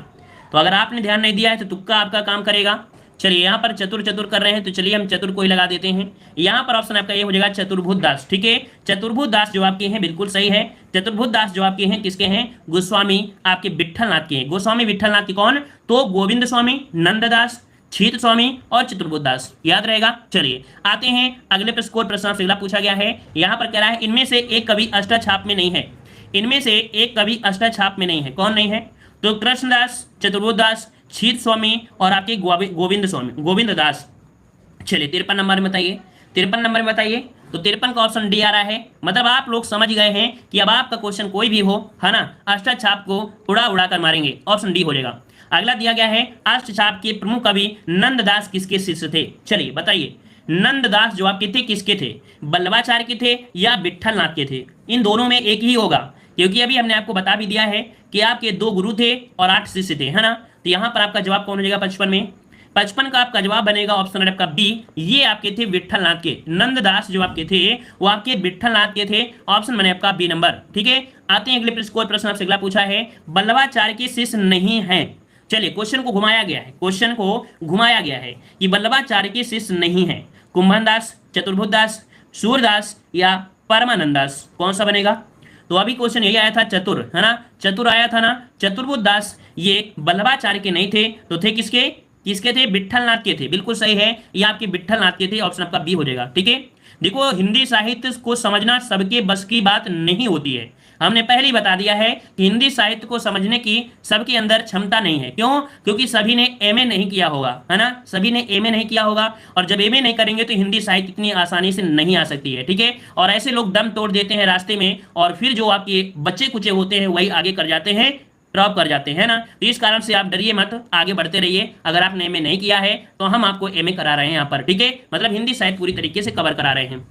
तो अगर आपने ध्यान नहीं दिया है तो तुक्का आपका काम करेगा। चलिए यहाँ पर चतुर कर रहे हैं तो चलिए हम चतुर को ही लगा देते हैं। यहाँ पर ऑप्शन आपका ये हो जाएगा चतुर्बुद्ध दास, ठीक है। चतुर्बुद्ध दास जो आपके हैं बिल्कुल सही है। चतुर्बुद्ध दास जो आपके हैं किसके हैं? गोस्वामी आपके विट्ठलनाथ के हैं। गोस्वामी विट्ठलनाथ के कौन? तो गोविंद स्वामी, नंददास, छीत स्वामी और चतुर्बुद्ध दास, याद रहेगा। चलिए आते हैं अगले प्रश्न को, प्रश्न आपसे अगला पूछा गया है, यहाँ पर कह रहा है इनमें से एक कवि अष्टछाप में नहीं है। इनमें से एक कवि अष्टछाप में नहीं है, कौन नहीं है? तो कृष्णदास, चतुर्बुद्ध दास, छीत स्वामी और आपके गोविंद दास। चलिए 53 नंबर में बताइए, 53 नंबर में बताइए। तो 53 का ऑप्शन डी आ रहा है। मतलब आप लोग समझ गए हैं कि अब आपका क्वेश्चन कोई भी हो, है ना, अष्टछाप को उड़ा कर मारेंगे, ऑप्शन डी हो जाएगा। अगला दिया गया है अष्टछाप के प्रमुख कवि नंददास किसके शिष्य थे? चलिए बताइए, नंददास जो आपके थे किसके थे? वल्लभाचार्य के थे या विट्ठलनाथ के थे? इन दोनों में एक ही होगा, क्योंकि अभी हमने आपको बता भी दिया है कि आपके 2 गुरु थे और 8 शिष्य थे, है ना। तो यहाँ पर आपका जवाब कौन हो जाएगा? 55 में 55 का आपका जवाब बनेगा ऑप्शन आपका बी। ये आपके थे विट्ठलनाथ के। नंददास जो आपके थे वो आपके विट्ठलनाथ के थे, ऑप्शन बने आपका बी नंबर, ठीक है। आते हैं अगले प्रश्न आपसे अगला पूछा है वल्लभाचार्य के शिष्य नहीं है। चलिए क्वेश्चन को घुमाया गया है कि वल्लभाचार्य के शिष्य नहीं है। कुंभन दास, चतुर्बुद्ध दास, सूरदास या परमानंद दास, कौन सा बनेगा? तो अभी क्वेश्चन यही आया था चतुर, है ना, चतुर आया था ना। चतुर्बुद्ध दास ये वल्लभाचार्य के नहीं थे, तो थे किसके थे? विट्ठलनाथ के थे, बिल्कुल सही है, ये आपके विट्ठलनाथ के थे, ऑप्शन आपका बी हो जाएगा, ठीक है। देखो हिंदी साहित्य को समझना सबके बस की बात नहीं होती है। हमने पहले ही बता दिया है कि हिंदी साहित्य को समझने की सबके अंदर क्षमता नहीं है। क्यों? क्योंकि सभी ने एमए नहीं किया होगा, है ना, सभी ने एमए नहीं किया होगा, और जब एमए नहीं करेंगे तो हिंदी साहित्य इतनी आसानी से नहीं आ सकती है, ठीक है। और ऐसे लोग दम तोड़ देते हैं रास्ते में, और फिर जो आपके बच्चे कुचे होते हैं वही आगे कर जाते हैं, ड्रॉप कर जाते हैं ना। तो इस कारण से आप डरिए मत, आगे बढ़ते रहिए। अगर आपने एमए नहीं किया है तो हम आपको एमए करा रहे हैं यहाँ पर, ठीक है, मतलब हिंदी साहित्य पूरी तरीके से कवर करा रहे हैं।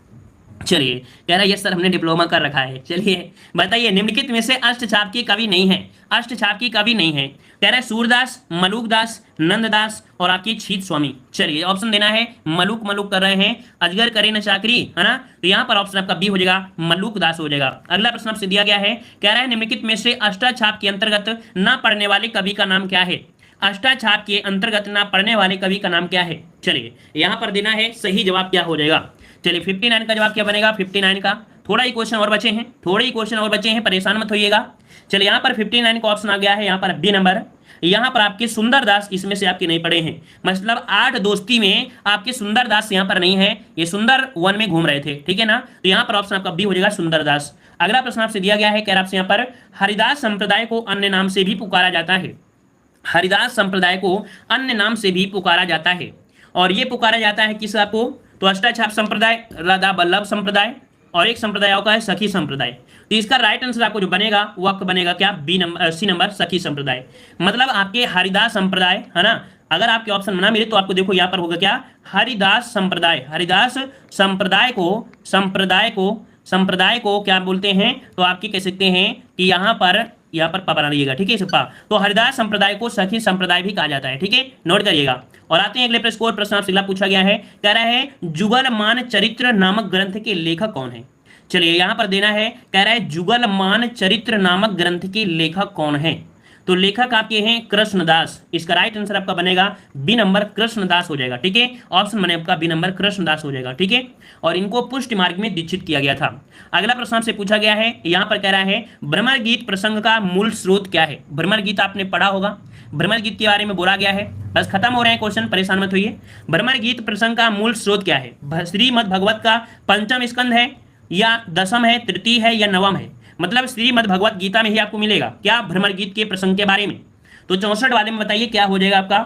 चलिए कह रहा है यस सर हमने डिप्लोमा कर रखा है। चलिए बताइए निम्नलिखित में से अष्टछाप की कवि नहीं है। अष्टछाप की कवि नहीं है, कह रहा है सूरदास, मलुकदास, नंददास और आपकी छीत स्वामी। चलिए ऑप्शन देना है, मलुक कर रहे हैं, अजगर करे न चाकरी, है ना, तो यहाँ पर ऑप्शन आपका बी हो जाएगा, मलुकदास हो जाएगा। अगला प्रश्न आपसे दिया गया है, कह रहा है निम्नलिखित में से अष्टछाप के अंतर्गत न पढ़ने वाले कवि का नाम क्या है? अष्टछाप के अंतर्गत न पढ़ने वाले कवि का नाम क्या है? चलिए यहाँ पर देना है सही जवाब क्या हो जाएगा। चलिए 59 का जवाब क्या बनेगा? 59 का थोड़ा ही क्वेश्चन और बचे हैं, परेशान मत होइएगा। चलिए यहाँ पर 59 का ऑप्शन आ गया है, यहाँ पर बी नंबर। यहाँ पर आपके सुंदरदास इसमें से आपके नहीं पड़े हैं, मतलब 8 दोस्ती में आपके सुंदरदास यहाँ पर नहीं है, ये सुंदर 1 में घूम रहे थे, ठीक है ना। तो यहाँ पर ऑप्शन आपका बी हो जाएगा सुंदरदास। अगला प्रश्न आपसे दिया गया है, कह रहा आपसे यहाँ पर हरिदास संप्रदाय को अन्य नाम से भी पुकारा जाता है। हरिदास संप्रदाय को अन्य नाम से भी पुकारा जाता है, और ये पुकारा जाता है किस आपको? तो अष्टछाप संप्रदाय, राधा वल्लभ संप्रदाय, और एक संप्रदाय का है सखी संप्रदाय। तो इसका राइट आंसर आपको जो बनेगा वो आपको बनेगा क्या? सी नंबर सखी संप्रदाय। मतलब आपके हरिदास संप्रदाय, है ना, अगर आपके ऑप्शन ना मिले तो आपको देखो यहाँ पर होगा क्या? हरिदास संप्रदाय। हरिदास संप्रदाय को क्या बोलते हैं? तो आपके कह सकते हैं कि यहाँ पर पा बना लीजिएगा, ठीक है, इसे पा। तो हरिदास संप्रदाय को सखी संप्रदाय भी कहा जाता है, ठीक है, नोट करिएगा। और आते हैं अगले प्रश्न को, प्रश्न आपसे पूछा गया है, कह रहा है जुगलमान चरित्र नामक ग्रंथ के लेखक कौन है? चलिए यहाँ पर देना है, कह रहा है जुगलमान चरित्र नामक ग्रंथ के लेखक कौन है? तो लेखक आपके हैं कृष्णदास। इसका राइट आंसर आपका बनेगा बी नंबर कृष्णदास हो जाएगा। ठीक है, ऑप्शन बने आपका बी नंबर कृष्णदास हो जाएगा। ठीक है, और इनको पुष्ट मार्ग में दीक्षित किया गया था। अगला प्रश्न आपसे पूछा गया है, यहां पर कह रहा है भ्रमर गीत प्रसंग का मूल स्रोत क्या है। भ्रमर गीत आपने पढ़ा होगा, भ्रमर गीत के बारे में बोला गया है। बस खत्म हो रहे हैं क्वेश्चन, परेशान मत होइए। भ्रमर गीत प्रसंग का मूल स्रोत क्या है। श्रीमद् भगवत का पंचम स्कंद है या दसम है, तृतीय है या नवम है। मतलब श्रीमद् भगवत गीता में ही आपको मिलेगा क्या भ्रमर गीत के प्रसंग के बारे में। तो 64 वाले में बताइए क्या हो जाएगा आपका।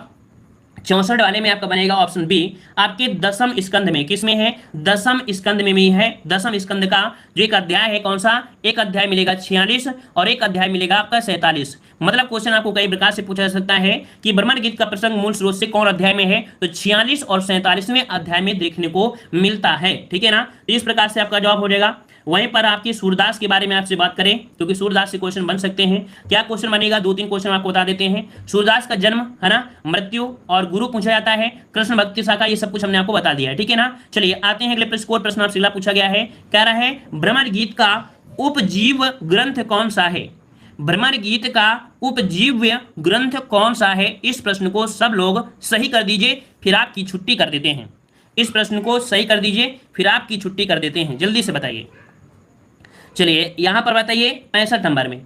64 वाले में आपका बनेगा ऑप्शन बी, आपके दसम स्कंद में। किसमें है, दसम स्कंद में भी है। दसम स्कंद का जो एक अध्याय है, कौन सा, एक अध्याय मिलेगा 46 और एक अध्याय मिलेगा आपका 47। मतलब क्वेश्चन आपको कई प्रकार से पूछा जा सकता है कि भ्रमर गीत का प्रसंग मूल स्रोत से कौन अध्याय में है, तो 46 और 47वें अध्याय में देखने को मिलता है। ठीक है ना, तो इस प्रकार से आपका जवाब हो जाएगा। वहीं पर आपकी सूरदास के बारे में आपसे बात करें, क्योंकि सूरदास से क्वेश्चन बन सकते हैं। क्या क्वेश्चन बनेगा, 2-3 क्वेश्चन आपको बता देते हैं। सूरदास का जन्म है ना, मृत्यु और गुरु पूछा जाता है, कृष्ण भक्ति शाखा, ये सब कुछ हमने आपको बता दिया है। ठीक है ना, चलिए आते हैं अगले स्कोर प्रश्न आपसे पूछा गया है। कह रहा है भ्रमर गीत का उपजीव ग्रंथ कौन सा है। भ्रमर गीत का उपजीव्य ग्रंथ कौन सा है। इस प्रश्न को सब लोग सही कर दीजिए, फिर आपकी छुट्टी कर देते हैं। इस प्रश्न को सही कर दीजिए, फिर आपकी छुट्टी कर देते हैं। जल्दी से बताइए। चलिए यहां पर बताइए 65 नंबर में।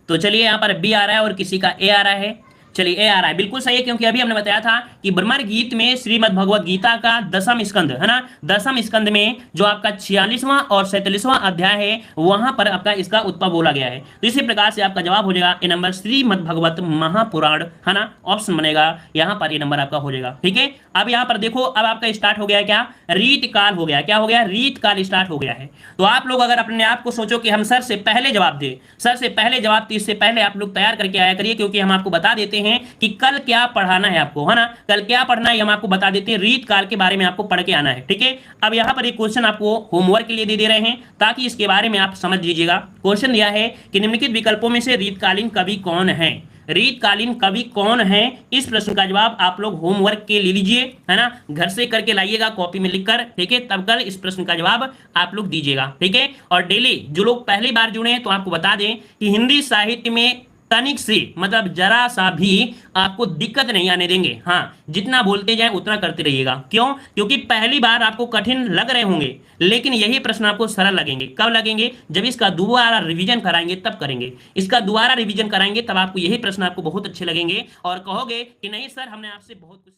तो चलिए यहां पर बी आ रहा है और किसी का ए आ रहा है। चलिए ए आ रहा है, बिल्कुल सही है, क्योंकि अभी हमने बताया था कि भ्रमर गीत में श्रीमद् भगवत गीता का दसम स्कंद है ना, दसम स्कंद में जो आपका 46वां और 47वां अध्याय है, वहां पर आपका इसका उत्पव बोला गया है। तो इसी प्रकार से आपका जवाब हो जाएगा ए नंबर श्रीमद् भगवत महापुराण, है ना, ऑप्शन बनेगा यहां पर ए नंबर आपका हो जाएगा। ठीक है, अब यहां पर देखो, अब आपका स्टार्ट हो गया क्या, रीत काल हो गया। क्या हो गया, रीत काल स्टार्ट हो गया है। तो आप लोग अगर अपने आप को सोचो कि हम सर से पहले जवाब दे, सर से पहले जवाब, तो इससे पहले आप लोग तैयार करके आया करिए, क्योंकि हम आपको बता देते हैं कि कल क्या पढ़ाना है आपको, है ना, कल क्या पढ़ना है हम आपको बता देते हैं। रीत काल के बारे में आपको पढ़ के आना है। ठीक है, अब यहां पर एक क्वेश्चन आपको होमवर्क के लिए दे रहे हैं, ताकि इसके बारे में आप समझ लीजिएगा। क्वेश्चन दिया है कि निम्नलिखित विकल्पों में से रीतकालीन कवि कौन है। रीतकालीन कवि कौन है, इस प्रश्न का जवाब आप लोग होमवर्क के ले लीजिए, है ना, घर से करके लाइएगा कॉपी में लिखकर। ठीक है, तब कल इस प्रश्न का जवाब आप लोग दीजिएगा। ठीक है, और डेली जो लोग पहली बार जुड़े हैं, तो आपको बता दें कि हिंदी साहित्य में तनिक से, मतलब जरा सा भी आपको दिक्कत नहीं आने देंगे। हाँ, जितना बोलते जाए उतना करते रहिएगा। क्यों, क्योंकि पहली बार आपको कठिन लग रहे होंगे, लेकिन यही प्रश्न आपको सरल लगेंगे। कब लगेंगे, जब इसका दोबारा रिवीजन कराएंगे तब करेंगे। इसका दोबारा रिवीजन कराएंगे तब आपको यही प्रश्न आपको बहुत अच्छे लगेंगे और कहोगे कि नहीं सर, हमने आपसे बहुत कुछ